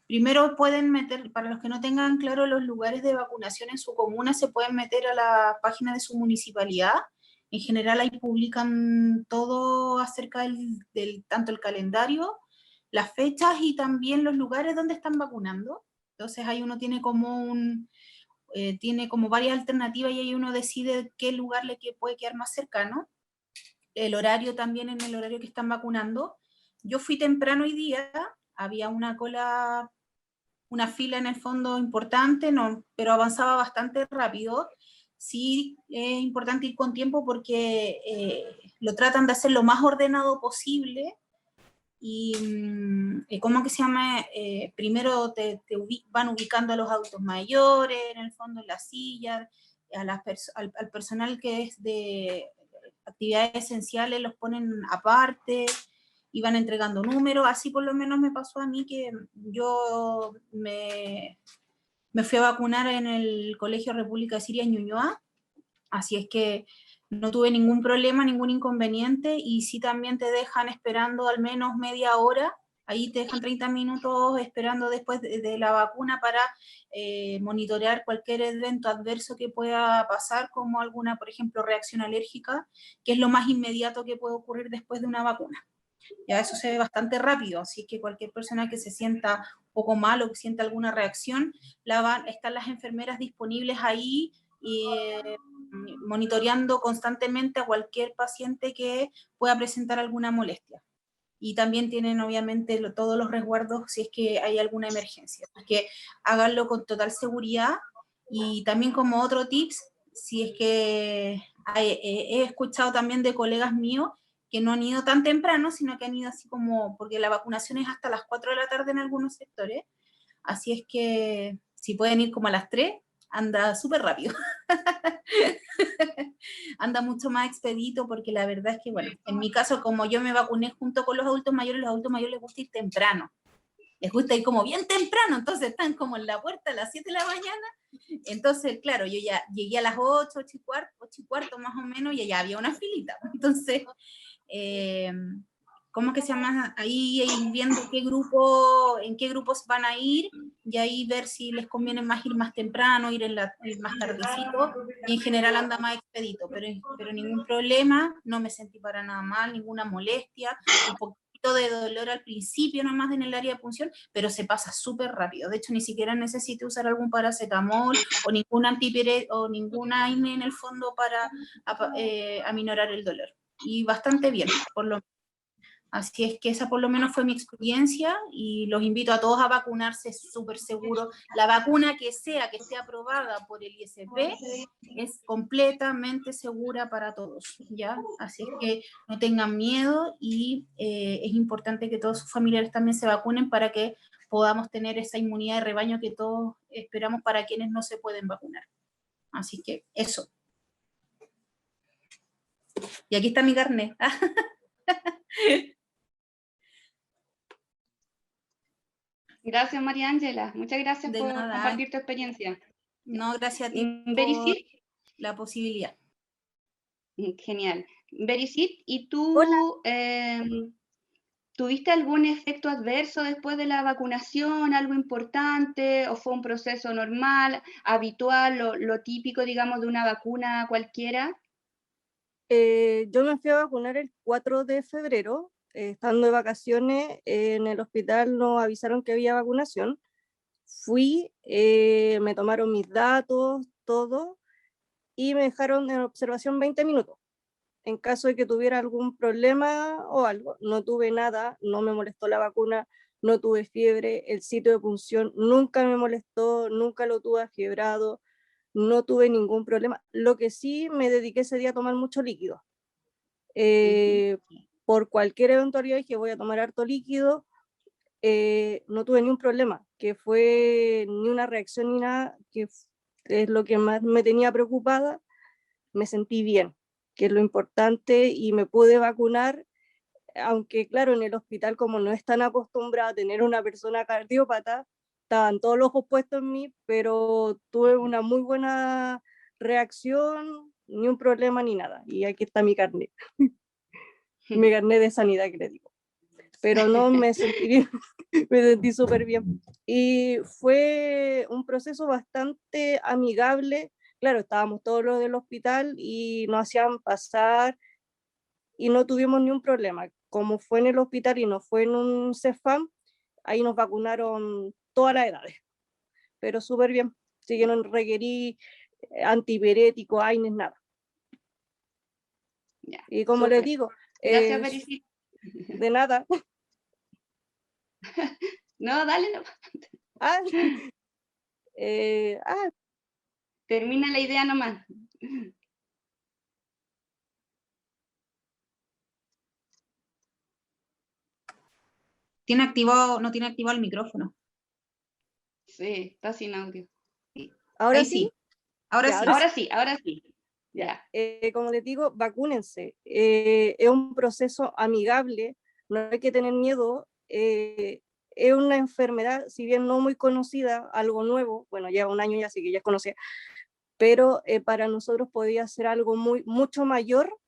Primero pueden meter, para los que no tengan claro los lugares de vacunación en su comuna, se pueden meter a la página de su municipalidad. En general ahí publican todo acerca tanto el calendario, las fechas y también los lugares donde están vacunando. Entonces ahí uno tiene como varias alternativas y ahí uno decide qué lugar puede quedar más cercano. El horario también, en el horario que están vacunando. Yo fui temprano hoy día, había una fila en el fondo importante, pero avanzaba bastante rápido. Sí, es importante ir con tiempo porque lo tratan de hacer lo más ordenado posible y ¿cómo que se llama? Primero van ubicando a los adultos mayores, en el fondo en las sillas, al personal que es de actividades esenciales los ponen aparte y van entregando números. Así por lo menos me pasó a mí, que yo me fui a vacunar en el Colegio República de Siria en Ñuñoa, así es que no tuve ningún problema, ningún inconveniente, y sí también te dejan esperando al menos media hora, ahí te dejan 30 minutos esperando después de la vacuna para monitorear cualquier evento adverso que pueda pasar, como alguna, por ejemplo, reacción alérgica, que es lo más inmediato que puede ocurrir después de una vacuna. Ya eso se ve bastante rápido, así que cualquier persona que se sienta un poco mal o que sienta alguna reacción, están las enfermeras disponibles ahí monitoreando constantemente a cualquier paciente que pueda presentar alguna molestia. Y también tienen obviamente todos los resguardos si es que hay alguna emergencia. Así que háganlo con total seguridad. Y también como otro tips, si es que he escuchado también de colegas míos que no han ido tan temprano, sino que han ido así como, porque la vacunación es hasta las 4 de la tarde en algunos sectores, así es que si pueden ir como a las 3, anda súper rápido. Anda mucho más expedito, porque la verdad es que, bueno, en mi caso, como yo me vacuné junto con los adultos mayores les gusta ir temprano. Les gusta ir como bien temprano, entonces están como en la puerta a las 7 de la mañana. Entonces, claro, yo ya llegué a las 8 y cuarto más o menos, y ya había una filita. Entonces, ¿cómo que se llama? Ahí viendo en qué grupos van a ir, y ahí ver si les conviene más ir más temprano, ir más tardecito, y en general anda más expedito, pero ningún problema, no me sentí para nada mal, ninguna molestia, un poquito de dolor al principio nomás en el área de punción, pero se pasa súper rápido. De hecho, ni siquiera necesito usar algún paracetamol o ningún o ninguna AINE en el fondo para aminorar el dolor. Y bastante bien, por lo menos. Así es que esa por lo menos fue mi experiencia, y los invito a todos a vacunarse, súper seguro. La vacuna que sea, que esté aprobada por el ISP, es completamente segura para todos, ¿ya? Así es que no tengan miedo, y es importante que todos sus familiares también se vacunen para que podamos tener esa inmunidad de rebaño que todos esperamos para quienes no se pueden vacunar. Así que eso. Y aquí está mi carnet. Gracias, María Ángela. Muchas gracias De por nada. compartir tu experiencia. No, gracias a ti Bericit, por la posibilidad. genial. Bericit, ¿y tú tuviste algún efecto adverso después de la vacunación, algo importante, o fue un proceso normal, habitual, lo típico, digamos, de una vacuna cualquiera? Yo me fui a vacunar el 4 de febrero, estando de vacaciones. En el hospital nos avisaron que había vacunación. Fui, me tomaron mis datos, todo, y me dejaron en observación 20 minutos. En caso de que tuviera algún problema o algo, no tuve nada, no me molestó la vacuna, no tuve fiebre, el sitio de punción nunca me molestó, nunca lo tuve afiebrado, no tuve ningún problema. Lo que sí, me dediqué ese día a tomar mucho líquido. Por cualquier eventualidad dije voy a tomar harto líquido, no tuve ni un problema, que fue ni una reacción ni nada, que es lo que más me tenía preocupada. Me sentí bien, que es lo importante, y me pude vacunar, aunque claro, en el hospital, como no están acostumbrados a tener una persona cardiópata, estaban todos los ojos puestos en mí, pero tuve una muy buena reacción, ni un problema ni nada, y aquí está mi carnet. Mi carnet de sanidad, que le digo. Pero no, me sentí bien, me sentí súper bien. Y fue un proceso bastante amigable. Claro, estábamos todos los del hospital y nos hacían pasar y no tuvimos ni un problema. Como fue en el hospital y no fue en un CEFAM, ahí nos vacunaron todas las edades. Pero súper bien. Sí, que no requerí antipirético, AINES, nada. Ya, Y como súper. les digo, Gracias, Bericit. de nada. No, dale, no. Termina la idea nomás. No tiene activado el micrófono. Sí, está sin audio. ¿Ahora Ahí sí? Ahora Ya, sí. Ahora sí. Ya. Como les digo, vacúnense. Es un proceso amigable, no hay que tener miedo. Es una enfermedad, si bien no muy conocida, algo nuevo, bueno, lleva un año ya, así que ya es conocida, pero para nosotros podía ser algo mucho mayor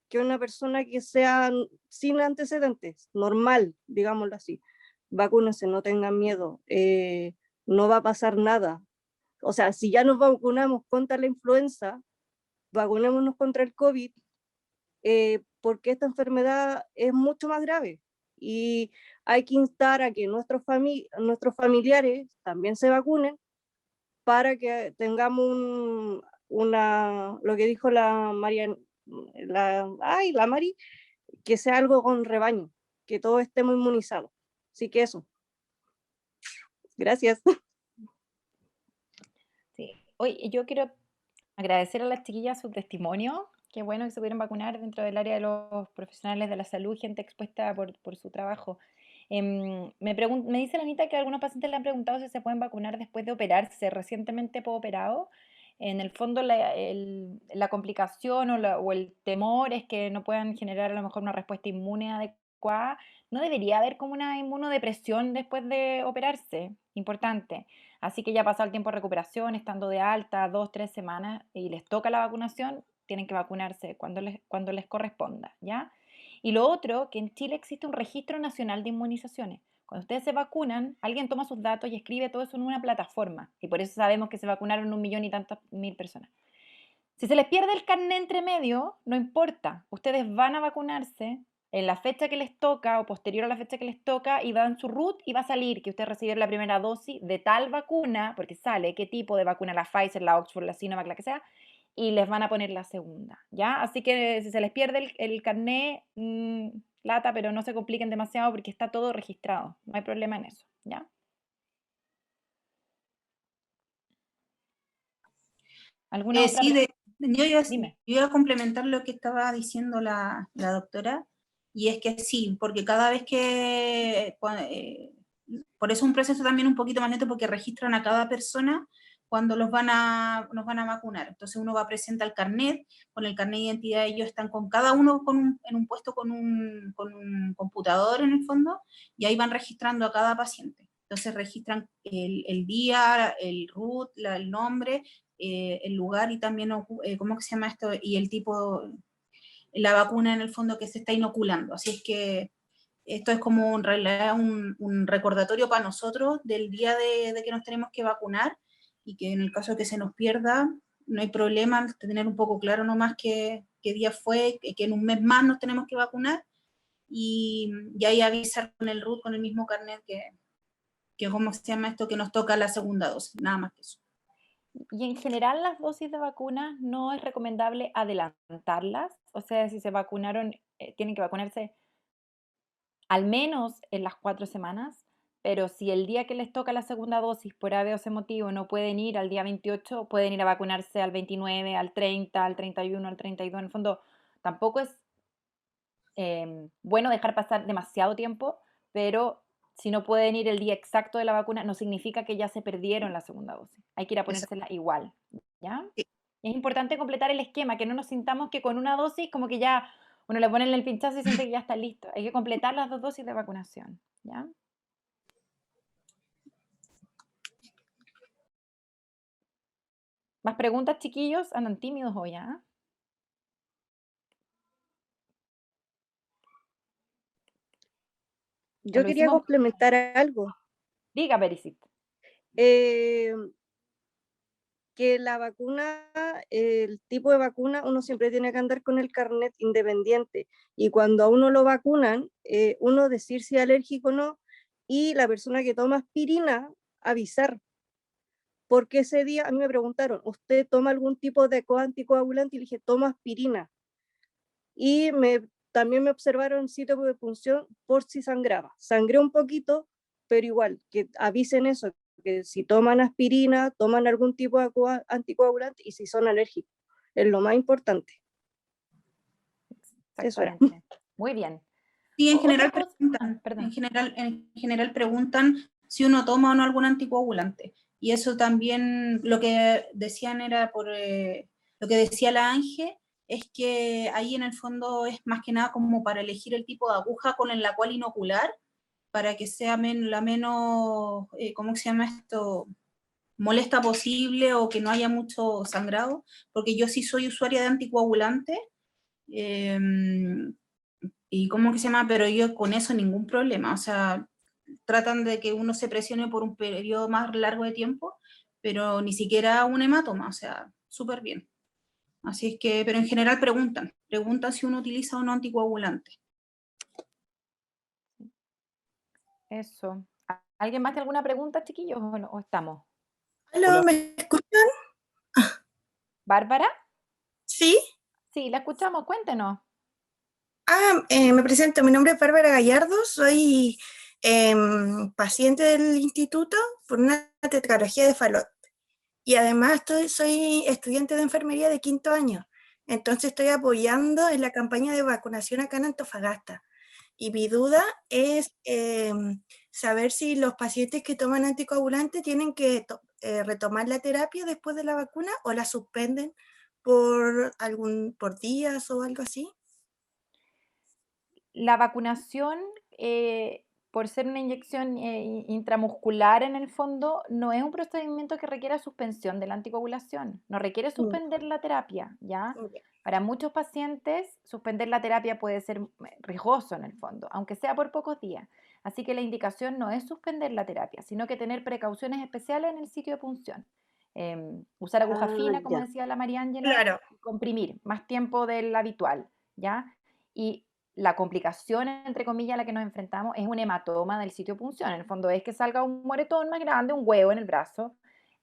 que una persona que sea sin antecedentes, normal, digámoslo así. Vacúnense, no tengan miedo, no va a pasar nada. O sea, si ya nos vacunamos contra la influenza, vacunémonos contra el COVID, porque esta enfermedad es mucho más grave. Y hay que instar a que nuestros familiares también se vacunen para que tengamos lo que dijo la Mari, que sea algo con rebaño, que todos estemos inmunizados. Así que eso. Gracias. Sí. Hoy yo quiero agradecer a las chiquillas su testimonio. Qué bueno que se pudieron vacunar dentro del área de los profesionales de la salud, gente expuesta por su trabajo. Me dice la Anita que algunos pacientes le han preguntado si se pueden vacunar después de operarse recientemente postoperado. En el fondo la complicación o el temor es que no puedan generar a lo mejor una respuesta inmune adecuada. No debería haber como una inmunodepresión después de operarse, importante. Así que ya ha pasado el tiempo de recuperación, estando de alta 2, 3 semanas y les toca la vacunación, tienen que vacunarse cuando les corresponda, ¿ya? Y lo otro, que en Chile existe un registro nacional de inmunizaciones. Cuando ustedes se vacunan, alguien toma sus datos y escribe todo eso en una plataforma. Y por eso sabemos que se vacunaron 1 millón y tantas mil personas. Si se les pierde el carnet entre medio, no importa. Ustedes van a vacunarse en la fecha que les toca o posterior a la fecha que les toca y dan su RUT y va a salir que ustedes recibieron la primera dosis de tal vacuna, porque sale qué tipo de vacuna, la Pfizer, la Oxford, la Sinovac, la que sea, y les van a poner la segunda, ¿ya? Así que si se les pierde el carnet, lata, pero no se compliquen demasiado porque está todo registrado, no hay problema en eso, ¿ya? ¿Alguna otra Sí, pregunta? yo Dime. iba a complementar lo que estaba diciendo la doctora, y es que sí, porque cada vez que, por eso es un proceso también un poquito más lento, porque registran a cada persona cuando nos van a vacunar. Entonces uno va a presentar el carnet, con el carnet de identidad ellos están con cada uno en un puesto con un computador en el fondo, y ahí van registrando a cada paciente. Entonces registran el día, el root, el nombre, el lugar y también, ¿cómo se llama esto? Y el tipo, la vacuna en el fondo que se está inoculando. Así es que esto es como en realidad un recordatorio para nosotros del día de que nos tenemos que vacunar, y que en el caso de que se nos pierda, no hay problema, tener un poco claro nomás qué día fue, que en un mes más nos tenemos que vacunar, y ahí avisar con el RUT, con el mismo carnet que ¿cómo se llama esto? Que nos toca la segunda dosis, nada más que eso. Y en general las dosis de vacunas no es recomendable adelantarlas, o sea, si se vacunaron, tienen que vacunarse al menos en las 4 semanas, pero si el día que les toca la segunda dosis por A, B o C motivo no pueden ir al día 28, pueden ir a vacunarse al 29, al 30, al 31, al 32. En el fondo, tampoco es bueno dejar pasar demasiado tiempo, pero si no pueden ir el día exacto de la vacuna, no significa que ya se perdieron la segunda dosis. Hay que ir a ponérsela igual, ¿ya? Sí. Es importante completar el esquema, que no nos sintamos que con una dosis como que ya uno le ponen el pinchazo y siente que ya está listo. Hay que completar las 2 dosis de vacunación, ¿ya? ¿Más preguntas, chiquillos? Andan tímidos hoy, ¿ah? Yo Lo quería hicimos. complementar algo. Diga, Perisit. Eh, que la vacuna, el tipo de vacuna, uno siempre tiene que andar con el carnet independiente. Y cuando a uno lo vacunan, uno decir si es alérgico o no, y la persona que toma aspirina, avisar. Porque ese día a mí me preguntaron, ¿usted toma algún tipo de anticoagulante? Y le dije, tomo aspirina. Y también me observaron sitio de punción por si sangraba. Sangré un poquito, pero igual, que avisen eso, que si toman aspirina, toman algún tipo de anticoagulante y si son alérgicos. Es lo más importante. Eso era. Muy bien. Sí, en Otra general cosa, preguntan, perdón. en general preguntan si uno toma o no algún anticoagulante. Y eso también, lo que decían era lo que decía la Ángel, es que ahí en el fondo es más que nada como para elegir el tipo de aguja con la cual inocular, para que sea la menos, ¿cómo se llama esto? molesta posible o que no haya mucho sangrado, porque yo sí soy usuaria de anticoagulante, y ¿cómo que se llama? Pero yo con eso ningún problema, o sea, tratan de que uno se presione por un periodo más largo de tiempo, pero ni siquiera un hematoma, o sea, súper bien. Así es que, pero en general preguntan si uno utiliza o no anticoagulante. Eso. ¿Alguien más tiene alguna pregunta, chiquillos, o estamos? Hola, Hola. ¿me escuchan? ¿Bárbara? Sí. Sí, la escuchamos, cuéntenos. Me presento, mi nombre es Bárbara Gallardo, soy paciente del instituto por una tetralogía de Fallot. Y además soy estudiante de enfermería de 5º año. Entonces estoy apoyando en la campaña de vacunación acá en Antofagasta. Y mi duda es saber si los pacientes que toman anticoagulantes tienen que retomar la terapia después de la vacuna o la suspenden por días o algo así. La vacunación, por ser una inyección intramuscular en el fondo, no es un procedimiento que requiera suspensión de la anticoagulación, no requiere suspender la terapia, ¿ya? Para muchos pacientes, suspender la terapia puede ser riesgoso en el fondo, aunque sea por pocos días. Así que la indicación no es suspender la terapia, sino que tener precauciones especiales en el sitio de punción. Usar aguja fina, como Ya. decía la María Ángela, Claro. y comprimir más tiempo del habitual, ¿ya? Y la complicación, entre comillas, a la que nos enfrentamos es un hematoma del sitio de punción. En el fondo es que salga un moretón más grande, un huevo en el brazo,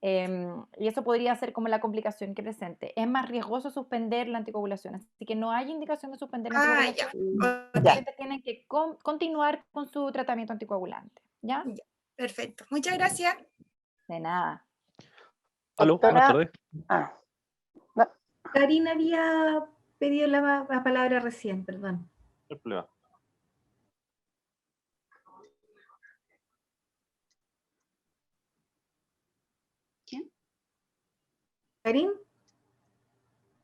y eso podría ser como la complicación que presente. Es más riesgoso suspender la anticoagulación, así que no hay indicación de suspender la Ya. anticoagulación. Los Ok. pacientes tienen que continuar con su tratamiento anticoagulante, ¿ya? Ya. Perfecto. Muchas gracias. De nada. Aló, buenas tardes. Karina había pedido la palabra recién, perdón. No hay problema. ¿Quién? ¿Karin?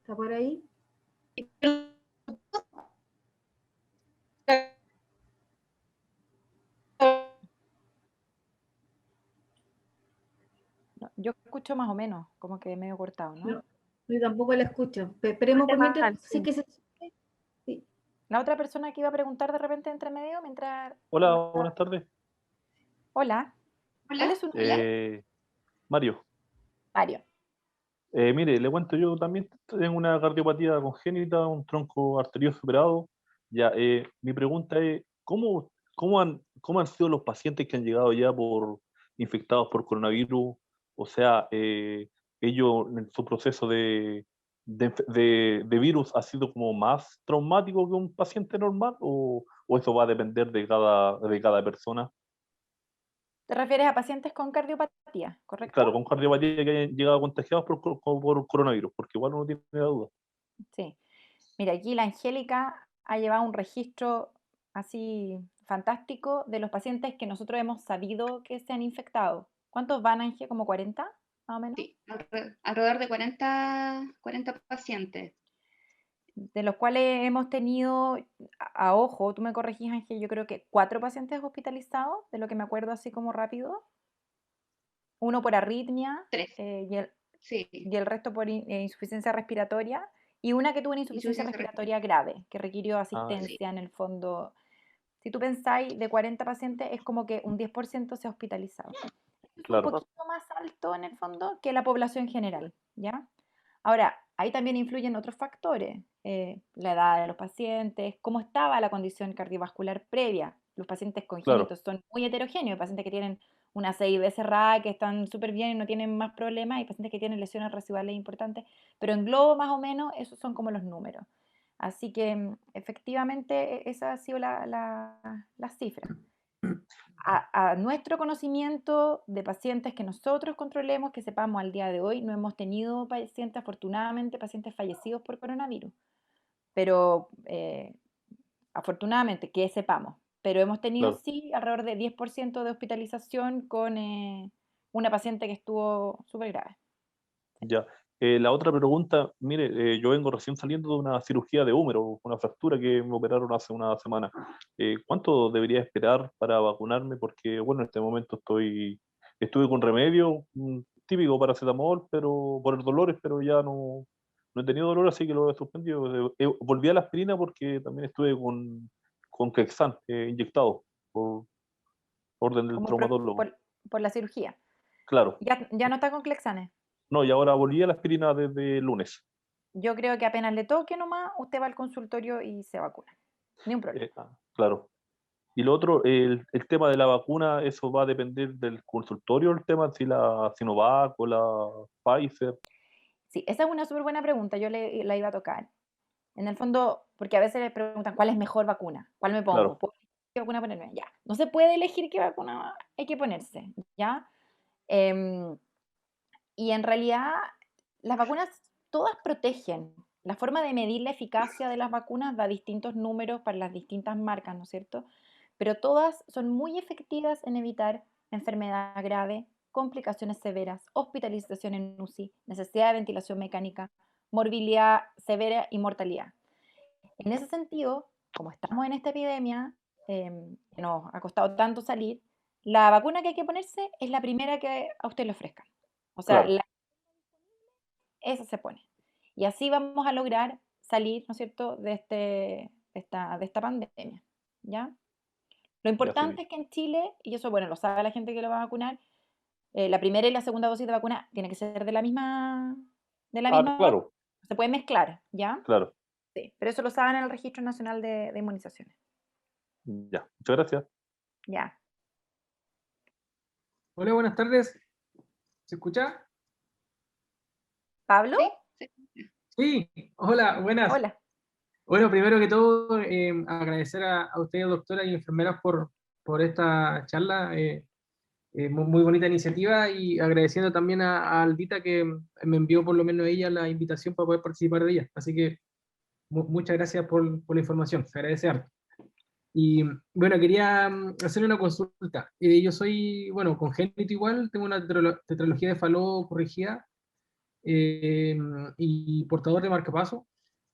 ¿Está por ahí? No, yo escucho más o menos, como que medio cortado, ¿no? No, yo tampoco la escucho. Esperemos por mientras. Sí, que se... sí. La otra persona que iba a preguntar de repente entre medio, mientras... Hola, buenas tardes. Hola. Hola. ¿Cuál es su nombre? Mario. Mario. Mire, le cuento, yo también tengo una cardiopatía congénita, un tronco arterioso superado. Ya, mi pregunta es, ¿cómo han sido los pacientes que han llegado ya infectados por coronavirus? O sea, ellos en su proceso de virus ha sido como más traumático que un paciente normal, o eso va a depender de cada persona. ¿Te refieres a pacientes con cardiopatía, correcto? Claro, con cardiopatía que hayan llegado contagiados por coronavirus, porque igual uno tiene la duda. Sí. Mira, aquí la Angélica ha llevado un registro así fantástico de los pacientes que nosotros hemos sabido que se han infectado. ¿Cuántos van, Ángel? ¿Como 40, más o menos? Sí, alrededor de 40 pacientes. De los cuales hemos tenido, a ojo, tú me corregís, Ángel, yo creo que 4 pacientes hospitalizados, de lo que me acuerdo así como rápido. Uno por arritmia, 3. Sí, y el resto por insuficiencia respiratoria, y una que tuvo una insuficiencia insuficiencia respiratoria grave, que requirió sí. asistencia en el fondo. Si tú pensáis, de 40 pacientes es como que un 10% se ha hospitalizado. Es un Claro. poquito más alto en el fondo que la población general, ¿ya? Ahora, ahí también influyen otros factores, la edad de los pacientes, cómo estaba la condición cardiovascular previa. Los pacientes Claro, congénitos son muy heterogéneos, hay pacientes que tienen una CID cerrada, que están súper bien y no tienen más problemas, y pacientes que tienen lesiones residuales importantes, pero en globo más o menos esos son como los números. Así que efectivamente esa ha sido la cifra. A nuestro conocimiento de pacientes que nosotros controlemos, que sepamos al día de hoy, no hemos tenido pacientes, afortunadamente, pacientes fallecidos por coronavirus, pero afortunadamente que sepamos, pero hemos tenido claro. sí alrededor de 10% de hospitalización con una paciente que estuvo súper grave. Ya. La otra pregunta, mire, yo vengo recién saliendo de una cirugía de húmero, una fractura que me operaron hace una semana. ¿Cuánto debería esperar para vacunarme? Porque, bueno, en este momento estuve con remedio, típico paracetamol, pero por el dolores, pero ya no he tenido dolor, así que lo he suspendido. Volví a la aspirina porque también estuve con Clexan inyectado por orden del como traumatólogo. por la cirugía. Claro. Ya no está con Clexane. No, y ahora volví a la aspirina desde el lunes. Yo creo que apenas le toque nomás, usted va al consultorio y se vacuna. Ni un problema. Claro. Y lo otro, el tema de la vacuna, eso va a depender del consultorio, el tema, si la Sinovac o la Pfizer. Sí, esa es una súper buena pregunta, yo la iba a tocar. En el fondo, porque a veces le preguntan, ¿cuál es mejor vacuna? ¿Cuál me pongo? Claro, ¿Puedo elegir qué vacuna ponerme? Ya, no se puede elegir qué vacuna hay que ponerse, ¿ya? Em, y en realidad, las vacunas todas protegen. La forma de medir la eficacia de las vacunas da distintos números para las distintas marcas, ¿no es cierto? Pero todas son muy efectivas en evitar enfermedad grave, complicaciones severas, hospitalización en UCI, necesidad de ventilación mecánica, morbilidad severa y mortalidad. En ese sentido, como estamos en esta epidemia, que nos ha costado tanto salir, la vacuna que hay que ponerse es la primera que a usted le ofrezcan. O sea, claro. esa se pone. Y así vamos a lograr salir, ¿no es cierto?, de esta pandemia, ¿ya? Lo Ya se importante es que en Chile, y eso, bueno, lo sabe la gente que lo va a vacunar, la primera y la segunda dosis de vacuna tiene que ser de la misma vacuna. claro, Se puede mezclar, ¿ya? claro. Sí, pero eso lo saben en el Registro Nacional de Inmunizaciones, Ya, muchas gracias. ¿ya? Hola, buenas tardes. ¿Se escucha? ¿Pablo? Sí, Sí, hola, buenas. Hola. Bueno, primero que todo, agradecer a ustedes, doctora y enfermeras, por esta charla. Muy bonita iniciativa, y agradeciendo también a Aldita, que me envió por lo menos ella la invitación para poder participar de ella. Así que muchas gracias por la información, se agradece harto. Y bueno, quería hacerle una consulta. Yo soy, bueno, congénito igual, tengo una tetralogía de Fallot corrigida, eh, y portador de marcapaso.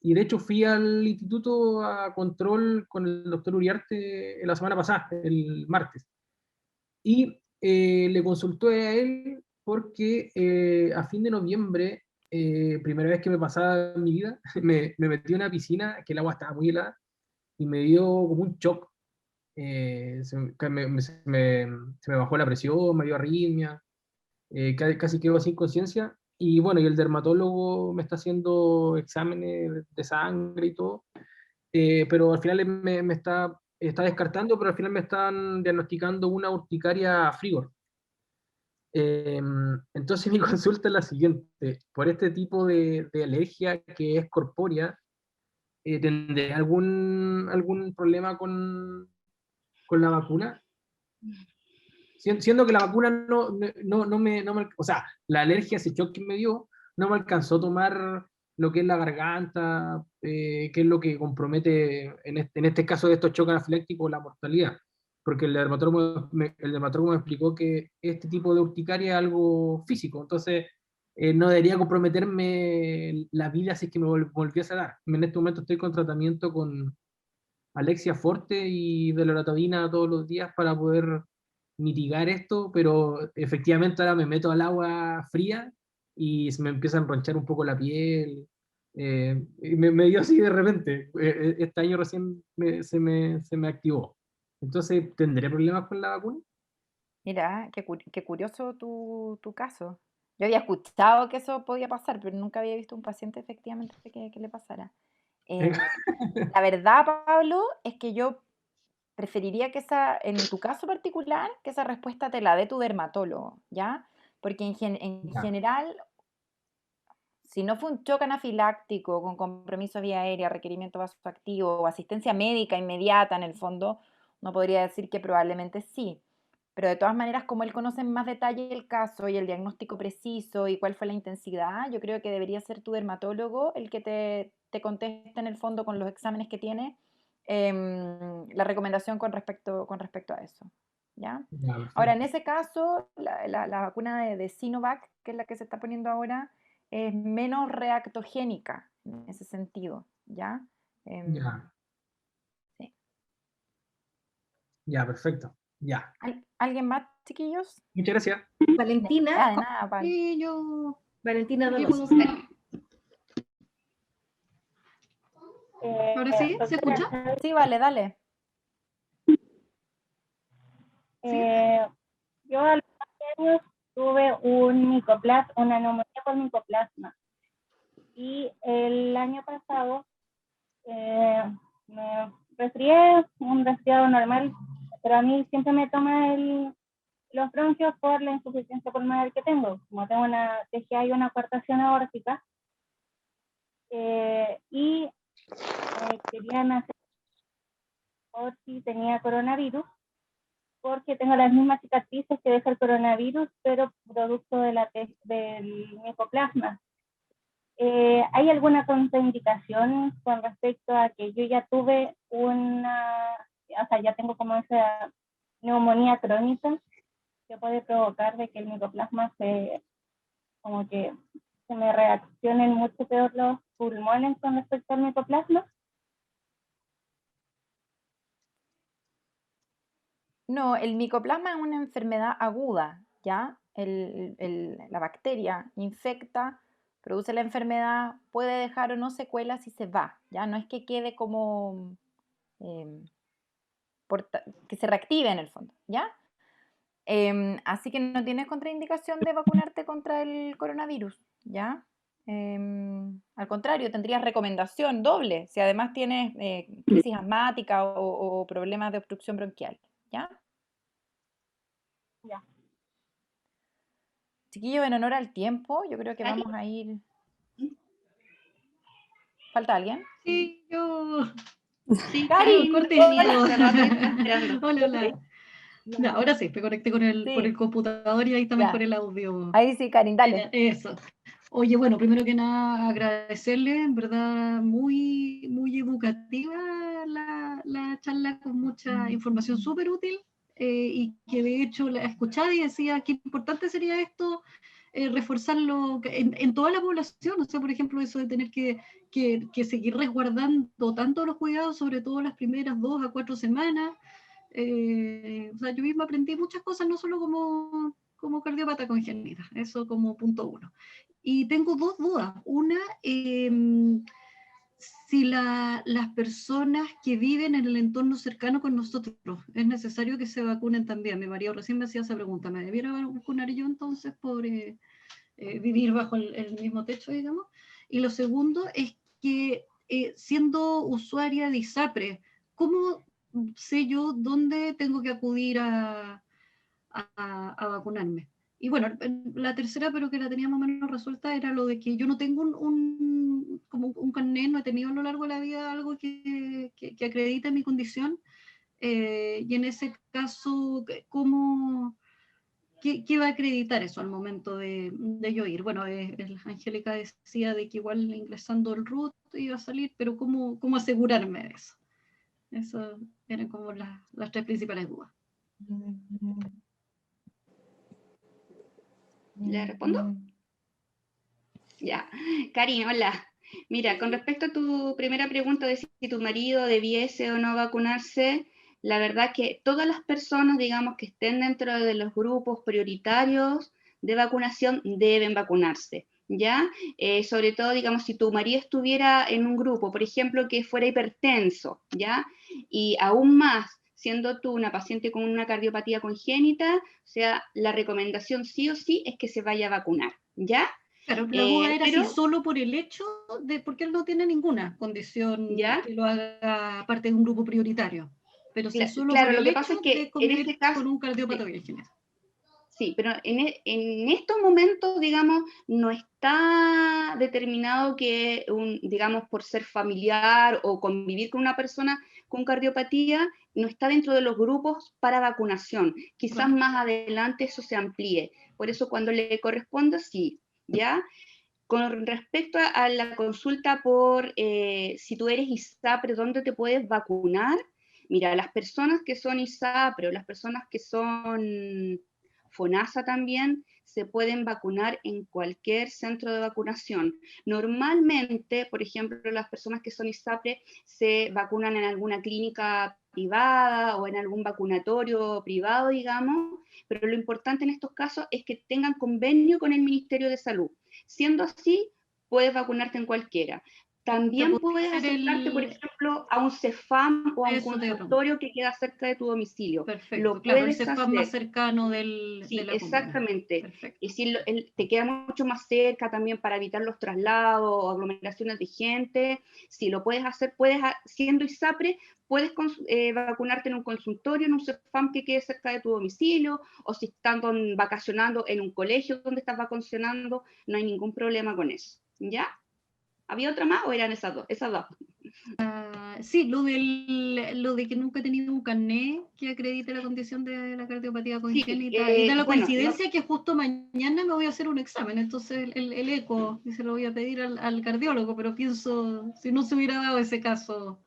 Y de hecho fui al instituto a control con el doctor Uriarte la semana pasada, el martes. Y le consulté a él porque a fin de noviembre, primera vez que me pasaba en mi vida, me metí en una piscina que el agua estaba muy helada y me dio como un shock. Se me bajó la presión, me dio arritmia, casi quedo sin conciencia. Y bueno, y el dermatólogo me está haciendo exámenes de sangre y todo, pero al final está descartando, pero al final me están diagnosticando una urticaria Frigor. Entonces mi consulta es la siguiente: por este tipo de alergia que es corpórea, ¿tendré algún problema con la vacuna? Siendo que la vacuna o sea, la alergia, ese shock que me dio, no me alcanzó a tomar lo que es la garganta, que es lo que compromete, en este caso de estos choques anafilácticos, la mortalidad. Porque el dermatólogo me explicó que este tipo de urticaria es algo físico, entonces no debería comprometerme la vida si es que me volviese a dar. En este momento estoy con tratamiento con Alexia Forte y de loratadina todos los días para poder mitigar esto, pero efectivamente ahora me meto al agua fría y se me empieza a enronchar un poco la piel. Y me dio así de repente. Este año recién se me activó. Entonces, ¿tendré problemas con la vacuna? Mira, qué curioso tu caso. Yo había escuchado que eso podía pasar, pero nunca había visto un paciente efectivamente que le pasara. La verdad, Pablo, es que yo preferiría que en tu caso particular, que esa respuesta te la dé tu dermatólogo, ¿ya? Porque en Ya, general, si no fue un shock anafiláctico con compromiso vía aérea, requerimiento vasoactivo o asistencia médica inmediata en el fondo, uno podría decir que probablemente sí. Pero de todas maneras, como él conoce en más detalle el caso y el diagnóstico preciso y cuál fue la intensidad, yo creo que debería ser tu dermatólogo el que te conteste en el fondo con los exámenes que tiene, la recomendación con respecto a eso. ¿Ya? ya, Ahora, en perfecto. ese caso, la vacuna de Sinovac, que es la que se está poniendo ahora, es menos reactogénica en ese sentido, ¿ya? Ya, Sí. ya, perfecto. Ya. ¿Alguien más, chiquillos? Muchas gracias. Valentina. Ya, de nada, Val. Sí, yo... Valentina Donoso. Ahora sí, ¿se escucha? Sí, vale, dale. Yo a los 12 años tuve una neumonía por micoplasma. Y el año pasado me resfrié, un resfriado normal, pero a mí siempre me toma los bronquios por la insuficiencia pulmonar que tengo. Como tengo una TGA y una coartación aórtica, y querían hacer por si tenía coronavirus, porque tengo las mismas cicatrices que deja el coronavirus, pero producto del micoplasma. ¿Hay alguna contraindicación con respecto a que yo ya tuve ya tengo como esa neumonía crónica que puede provocar de que el micoplasma como que se me reaccionen mucho peor los pulmones con respecto al micoplasma? No, el micoplasma es una enfermedad aguda, ¿ya? La bacteria infecta, produce la enfermedad, puede dejar o no secuelas y se va, ¿ya? No es que quede como que se reactive en el fondo, ¿ya? Así que no tienes contraindicación de vacunarte contra el coronavirus, ¿ya? Al contrario, tendrías recomendación doble si además tienes crisis asmática o problemas de obstrucción bronquial, ¿ya? Ya. Chiquillos, en honor al tiempo, yo creo que vamos a ir... ¿Falta alguien? Sí, yo. Sí, Cari, cortesito. Hola. Hola. Ya, ahora sí, me conecté por el computador y ahí está mejor el audio. Ahí sí, Karin, dale. Eso. Oye, bueno, primero que nada agradecerle, en verdad muy, muy educativa la charla, con mucha información súper útil, y que de hecho la escuchaba y decía qué importante sería esto, reforzarlo en toda la población. O sea, por ejemplo, eso de tener que seguir resguardando tanto los cuidados, sobre todo las primeras 2 a 4 semanas. O sea, yo misma aprendí muchas cosas, no solo como cardiópata congénita, eso como punto 1. Y tengo 2 dudas. Una, si las personas que viven en el entorno cercano con nosotros, es necesario que se vacunen también. Mi marido recién me hacía esa pregunta, ¿me debiera vacunar yo entonces por vivir bajo el mismo techo, digamos? Y lo segundo es que, siendo usuaria de ISAPRE, ¿cómo sé yo dónde tengo que acudir a vacunarme? Y bueno, la tercera, pero que la tenía más o menos resuelta, era lo de que yo no tengo como un carnet, no he tenido a lo largo de la vida algo que acredite mi condición, y en ese caso, ¿qué va a acreditar eso al momento de yo ir? Bueno, Angélica decía de que igual ingresando el RUT iba a salir, pero ¿cómo asegurarme de eso? Esas eran como las 3 principales dudas. ¿Le respondo? Ya. Karin, hola. Mira, con respecto a tu primera pregunta de si tu marido debiese o no vacunarse, la verdad que todas las personas, digamos, que estén dentro de los grupos prioritarios de vacunación deben vacunarse, ¿ya? Sobre todo, digamos, si tu marido estuviera en un grupo, por ejemplo, que fuera hipertenso, ¿ya? Y aún más, siendo tú una paciente con una cardiopatía congénita, o sea, la recomendación sí o sí es que se vaya a vacunar, ¿ya? Claro, la duda era si solo por el hecho de, porque él no tiene ninguna condición que lo haga parte de un grupo prioritario, pero si solo por el hecho de convivir con un cardiópata congénito. Sí, pero en estos momentos, digamos, no está determinado que, digamos, por ser familiar o convivir con una persona con cardiopatía, no está dentro de los grupos para vacunación. Quizás más adelante eso se amplíe. Por eso cuando le corresponda, sí, ¿ya? Con respecto a la consulta por si tú eres ISAPRE, ¿dónde te puedes vacunar? Mira, las personas que son ISAPRE o las personas que son FONASA también se pueden vacunar en cualquier centro de vacunación. Normalmente, por ejemplo, las personas que son ISAPRE se vacunan en alguna clínica privada o en algún vacunatorio privado, digamos, pero lo importante en estos casos es que tengan convenio con el Ministerio de Salud. Siendo así, puedes vacunarte en cualquiera. También puedes acercarte, por ejemplo, a un CEFAM o a un consultorio que queda cerca de tu domicilio. Perfecto, Lo claro, puedes el CEFAM hacer. más cercano de la comuna. Exactamente. Perfecto. Y si te queda mucho más cerca también para evitar los traslados o aglomeraciones de gente, si lo puedes hacer, siendo ISAPRE, puedes vacunarte en un consultorio, en un CEFAM que quede cerca de tu domicilio, o si están vacacionando en un colegio donde estás vacacionando, no hay ningún problema con eso. ¿Ya? ¿Había otra más o eran esas dos? Esas dos. Sí, lo de que nunca he tenido un carnet que acredite la condición de la cardiopatía congénita, y da la coincidencia que justo mañana me voy a hacer un examen, entonces el eco, y se lo voy a pedir al cardiólogo, pero pienso, si no se hubiera dado ese caso.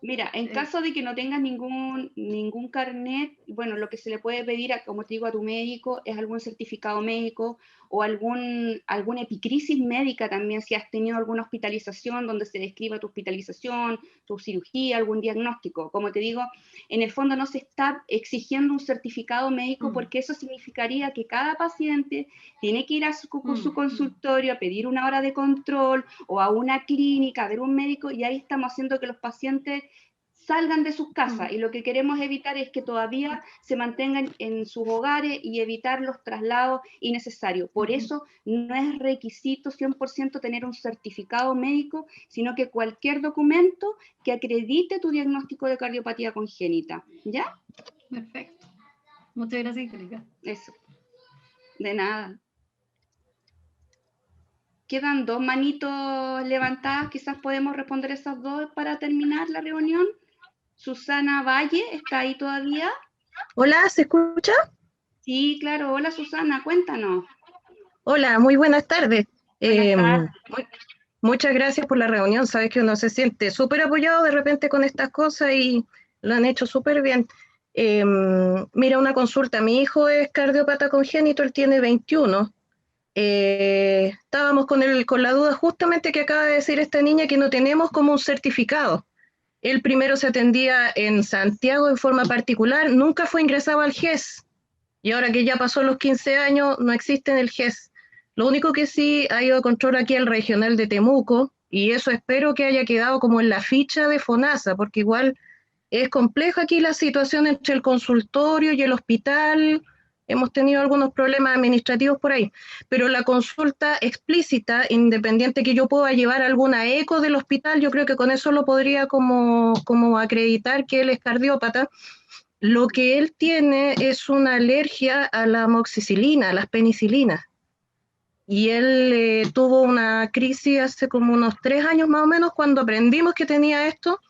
Mira, en caso de que no tengas ningún carnet, bueno, lo que se le puede pedir, como te digo, a tu médico es algún certificado médico o alguna epicrisis médica también, si has tenido alguna hospitalización donde se describa tu hospitalización, tu cirugía, algún diagnóstico. Como te digo, en el fondo no se está exigiendo un certificado médico porque eso significaría que cada paciente tiene que ir a su consultorio a pedir una hora de control o a una clínica, a ver un médico, y ahí estamos haciendo que los pacientes salgan de sus casas, y lo que queremos evitar es que todavía se mantengan en sus hogares y evitar los traslados innecesarios. Por eso no es requisito 100% tener un certificado médico, sino que cualquier documento que acredite tu diagnóstico de cardiopatía congénita. ¿Ya? Perfecto. Muchas gracias, Angélica. Eso. De nada. Quedan 2 manitos levantadas, quizás podemos responder esas 2 para terminar la reunión. Susana Valle, ¿está ahí todavía? Hola, ¿se escucha? Sí, claro. Hola, Susana, cuéntanos. Hola, muy buenas tardes. Buenas tardes. Muchas gracias por la reunión. Sabes que uno se siente súper apoyado de repente con estas cosas y lo han hecho súper bien. Mira, una consulta. Mi hijo es cardiópata congénito, él tiene 21. Estábamos con la duda justamente que acaba de decir esta niña, que no tenemos como un certificado. Él primero se atendía en Santiago en forma particular, nunca fue ingresado al GES. Y ahora que ya pasó los 15 años, no existe en el GES. Lo único que sí ha ido a control aquí el regional de Temuco, y eso espero que haya quedado como en la ficha de FONASA, porque igual es compleja aquí la situación entre el consultorio y el hospital. Hemos tenido algunos problemas administrativos por ahí, pero la consulta explícita, independiente que yo pueda llevar alguna eco del hospital, yo creo que con eso lo podría como acreditar que él es cardiópata. Lo que él tiene es una alergia a la amoxicilina, a las penicilinas. Y él tuvo una crisis hace como unos 3 años más o menos, cuando aprendimos que tenía esto.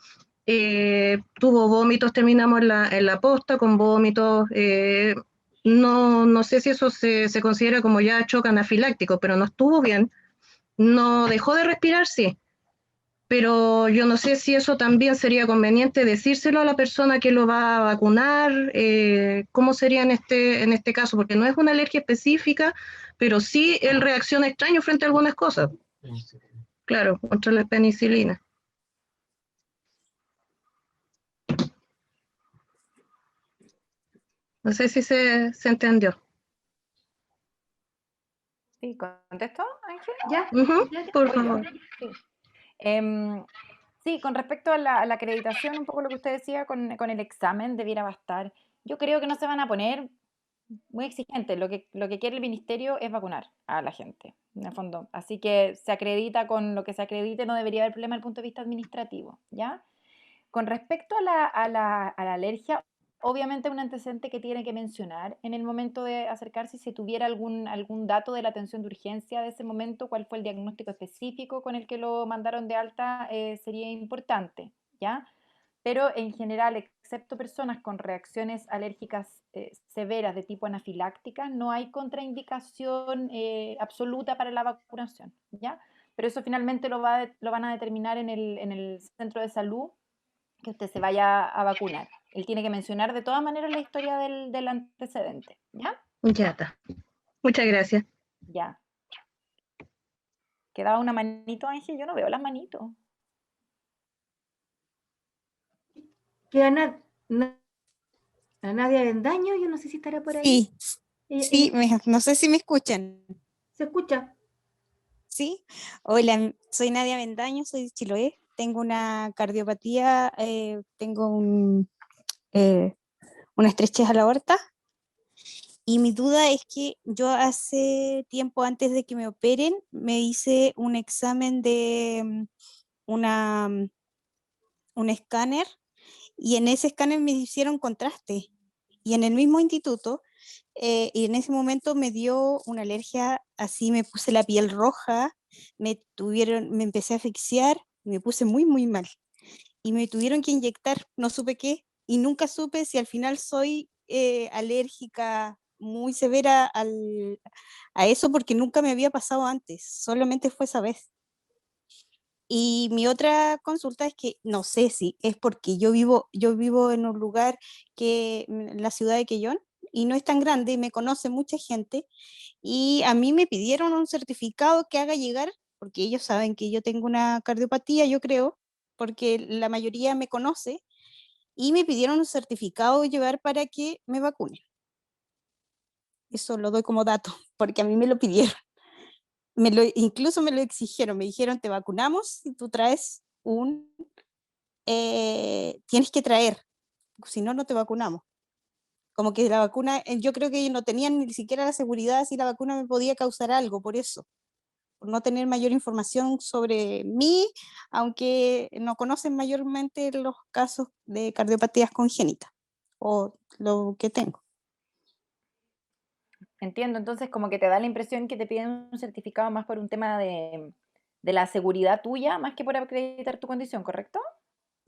Tuvo vómitos, terminamos en la posta con vómitos. No sé si eso se considera como ya choque anafiláctico, pero no estuvo bien. No dejó de respirar, sí. Pero yo no sé si eso también sería conveniente decírselo a la persona que lo va a vacunar, cómo sería en este caso, porque no es una alergia específica, pero sí él reacciona extraño frente a algunas cosas. Claro, contra la penicilina. No sé si se entendió. Sí, ¿contesto, Ángel? Ya, por favor. Sí. Sí, con respecto a la acreditación, un poco lo que usted decía con el examen, debiera bastar. Yo creo que no se van a poner muy exigentes. Lo que quiere el ministerio es vacunar a la gente, en el fondo. Así que se acredita con lo que se acredite, no debería haber problema desde el punto de vista administrativo, ¿ya? Con respecto a la alergia, obviamente un antecedente que tiene que mencionar en el momento de acercarse, si tuviera algún dato de la atención de urgencia de ese momento, cuál fue el diagnóstico específico con el que lo mandaron de alta, sería importante, ¿ya? Pero en general, excepto personas con reacciones alérgicas severas de tipo anafiláctica, no hay contraindicación absoluta para la vacunación, ¿ya? Pero eso finalmente lo van a determinar en el centro de salud que usted se vaya a vacunar. Él tiene que mencionar de todas maneras la historia del antecedente, ¿ya? Ya está. Muchas gracias. Ya. ¿Quedaba una manito, Ángel? Yo no veo las manitos. Quedan A Nadia Bendaño, yo no sé si estará por ahí. Sí, Ella- sí, ella- no sé si me escuchan. ¿Se escucha? Sí, hola, soy Nadia Bendaño, soy de Chiloé, tengo una cardiopatía, tengo una estrechez a la aorta y mi duda es que yo hace tiempo antes de que me operen me hice un examen de un escáner y en ese escáner me hicieron contraste y en el mismo instituto y en ese momento me dio una alergia, así me puse la piel roja, me empecé a asfixiar, me puse muy, muy mal. Y me tuvieron que inyectar, no supe qué, y nunca supe si al final soy alérgica muy severa a eso, porque nunca me había pasado antes, solamente fue esa vez. Y mi otra consulta es que no sé si es porque yo vivo en un lugar la ciudad de Quellón, y no es tan grande, y me conoce mucha gente, y a mí me pidieron un certificado que haga llegar, porque ellos saben que yo tengo una cardiopatía, yo creo, porque la mayoría me conoce, y me pidieron un certificado de llevar para que me vacunen. Eso lo doy como dato, porque a mí me lo pidieron. Incluso me lo exigieron, me dijeron, te vacunamos si tú traes tienes que traer, si no, no te vacunamos. Como que la vacuna, yo creo que ellos no tenían ni siquiera la seguridad si la vacuna me podía causar algo, por eso, por no tener mayor información sobre mí, aunque no conocen mayormente los casos de cardiopatías congénitas o lo que tengo. Entiendo, entonces como que te da la impresión que te piden un certificado más por un tema de la seguridad tuya, más que por acreditar tu condición, ¿correcto?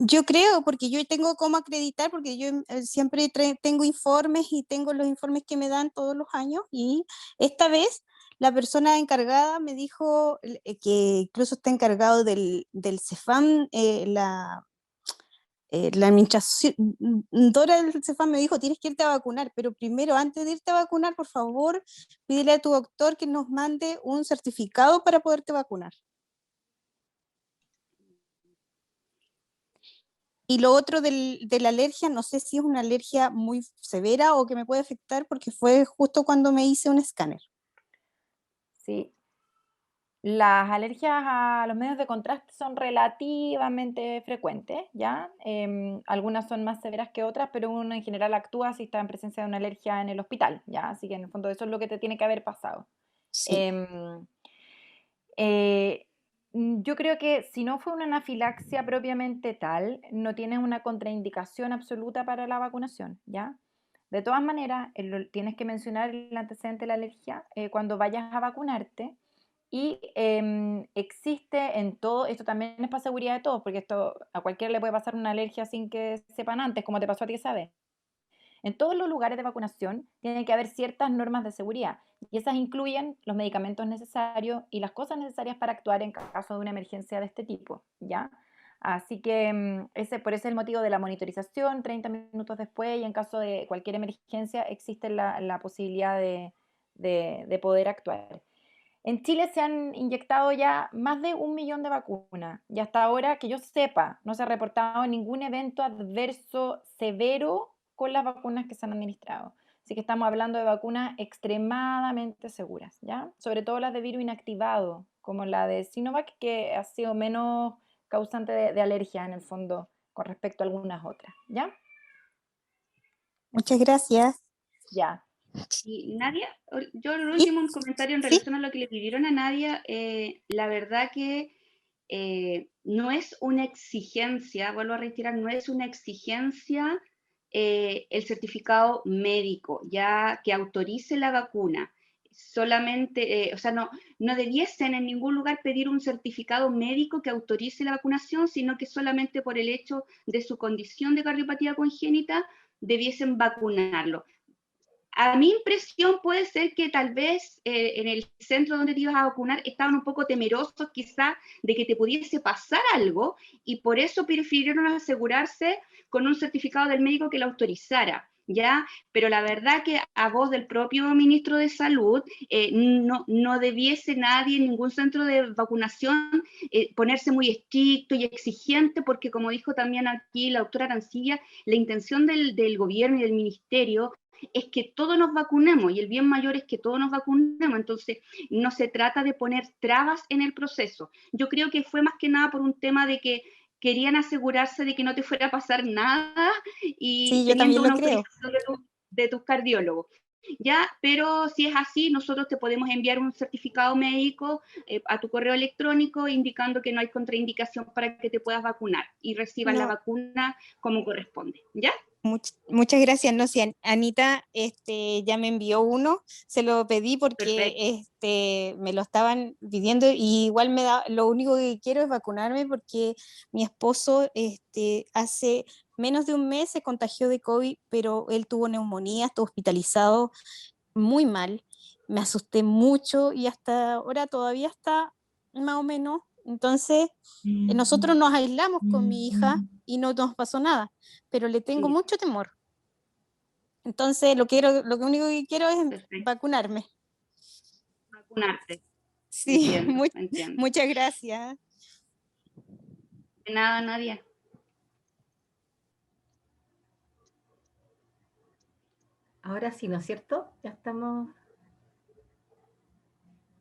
Yo creo, porque yo tengo cómo acreditar, porque yo siempre tengo informes y tengo los informes que me dan todos los años, y esta vez la persona encargada me dijo que incluso está encargado del CEFAM, la administradora del CEFAM me dijo, tienes que irte a vacunar, pero primero, antes de irte a vacunar, por favor, pídele a tu doctor que nos mande un certificado para poderte vacunar. Y lo otro de la alergia, no sé si es una alergia muy severa o que me puede afectar porque fue justo cuando me hice un escáner. Sí. Las alergias a los medios de contraste son relativamente frecuentes, ¿ya? Algunas son más severas que otras, pero uno en general actúa si está en presencia de una alergia en el hospital, ¿ya? Así que en el fondo eso es lo que te tiene que haber pasado. Sí. Yo creo que si no fue una anafilaxia propiamente tal, no tienes una contraindicación absoluta para la vacunación, ¿ya? De todas maneras, tienes que mencionar el antecedente de la alergia cuando vayas a vacunarte. Y existe en todo, esto también es para seguridad de todos, porque esto a cualquiera le puede pasar una alergia sin que sepan antes, como te pasó a ti esa vez. En todos los lugares de vacunación tiene que haber ciertas normas de seguridad, y esas incluyen los medicamentos necesarios y las cosas necesarias para actuar en caso de una emergencia de este tipo, ¿ya? Así que por ese es el motivo de la monitorización, 30 minutos después, y en caso de cualquier emergencia existe la posibilidad de poder actuar. En Chile se han inyectado ya más de 1 millón de vacunas, y hasta ahora, que yo sepa, no se ha reportado ningún evento adverso severo con las vacunas que se han administrado. Así que estamos hablando de vacunas extremadamente seguras, ¿ya? Sobre todo las de virus inactivado, como la de Sinovac, que ha sido menos causante de alergia en el fondo con respecto a algunas otras, ¿ya? Muchas gracias. Ya. Y Nadia, yo el último comentario en relación a lo que le pidieron a Nadia, la verdad que no es una exigencia, vuelvo a reiterar, no es una exigencia el certificado médico ya que autorice la vacuna. Solamente, o sea, no debiesen en ningún lugar pedir un certificado médico que autorice la vacunación, sino que solamente por el hecho de su condición de cardiopatía congénita debiesen vacunarlo. A mi impresión puede ser que tal vez en el centro donde te ibas a vacunar estaban un poco temerosos quizá de que te pudiese pasar algo, y por eso prefirieron asegurarse con un certificado del médico que lo autorizara. ¿ya? Pero la verdad que a voz del propio ministro de Salud, no debiese nadie en ningún centro de vacunación ponerse muy estricto y exigente, porque como dijo también aquí la doctora Arancilla, la intención del gobierno y del ministerio es que todos nos vacunemos, y el bien mayor es que todos nos vacunemos. Entonces no se trata de poner trabas en el proceso. Yo creo que fue más que nada por un tema de que querían asegurarse de que no te fuera a pasar nada, y Sí, yo teniendo también lo una creo. autorización de tus cardiólogos. Ya, pero si es así, nosotros te podemos enviar un certificado médico a tu correo electrónico indicando que no hay contraindicación para que te puedas vacunar y recibas la No, vacuna como corresponde, ¿ya? muchas gracias. No, si Anita ya me envió uno, se lo pedí porque me lo estaban pidiendo, y igual lo único que quiero es vacunarme porque mi esposo hace menos de un mes se contagió de COVID, pero él tuvo neumonía, estuvo hospitalizado muy mal. Me asusté mucho y hasta ahora todavía está más o menos. Entonces, nosotros nos aislamos con mi hija y no nos pasó nada, pero le tengo mucho temor. Entonces, lo único que quiero es vacunarme. Vacunarte. Sí, Entiendo. muchas gracias. De nada, Nadia. Ahora sí, ¿no es cierto? Ya estamos.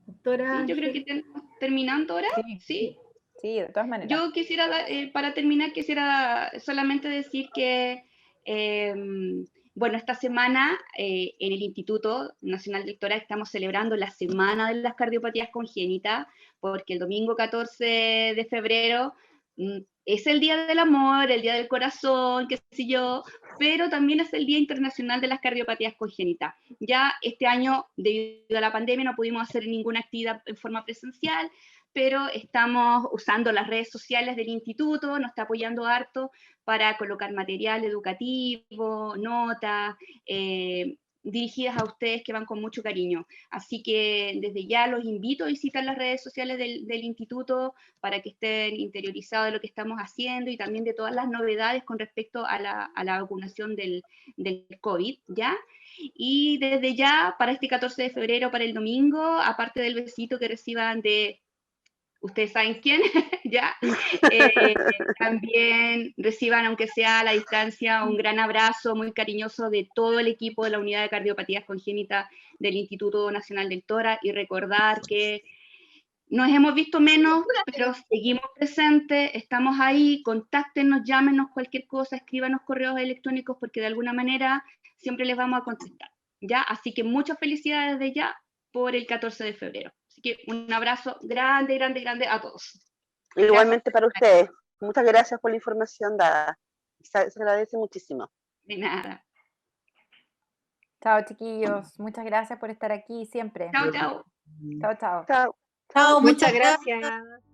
Doctora. Sí, yo creo que estamos terminando ahora. Sí. Sí, de todas maneras. Yo quisiera, para terminar, quisiera solamente decir que, bueno, esta semana en el Instituto Nacional del Litoral estamos celebrando la Semana de las Cardiopatías Congénitas, porque el domingo 14 de febrero es el Día del Amor, el Día del Corazón, qué sé yo, pero también es el Día Internacional de las Cardiopatías Congénitas. Ya este año, debido a la pandemia, no pudimos hacer ninguna actividad en forma presencial, pero estamos usando las redes sociales del instituto, nos está apoyando harto para colocar material educativo, notas, dirigidas a ustedes que van con mucho cariño. Así que desde ya los invito a visitar las redes sociales del instituto para que estén interiorizados de lo que estamos haciendo y también de todas las novedades con respecto a la vacunación del COVID, ¿ya? Y desde ya, para este 14 de febrero, para el domingo, aparte del besito que reciban de ustedes saben quién, ya, también reciban, aunque sea a la distancia, un gran abrazo muy cariñoso de todo el equipo de la Unidad de Cardiopatías Congénitas del Instituto Nacional del Tora, y recordar que nos hemos visto menos, pero seguimos presentes, estamos ahí, contáctenos, llámenos cualquier cosa, escríbanos correos electrónicos, porque de alguna manera siempre les vamos a contestar, ¿ya? Así que muchas felicidades desde ya por el 14 de febrero. Así que un abrazo grande, grande, grande a todos. Igualmente para ustedes. Muchas gracias por la información dada. Se agradece muchísimo. De nada. Chao, chiquillos. Muchas gracias por estar aquí siempre. Chao, chao. Chao, chao. Chao. Chao, Muchas muchas gracias.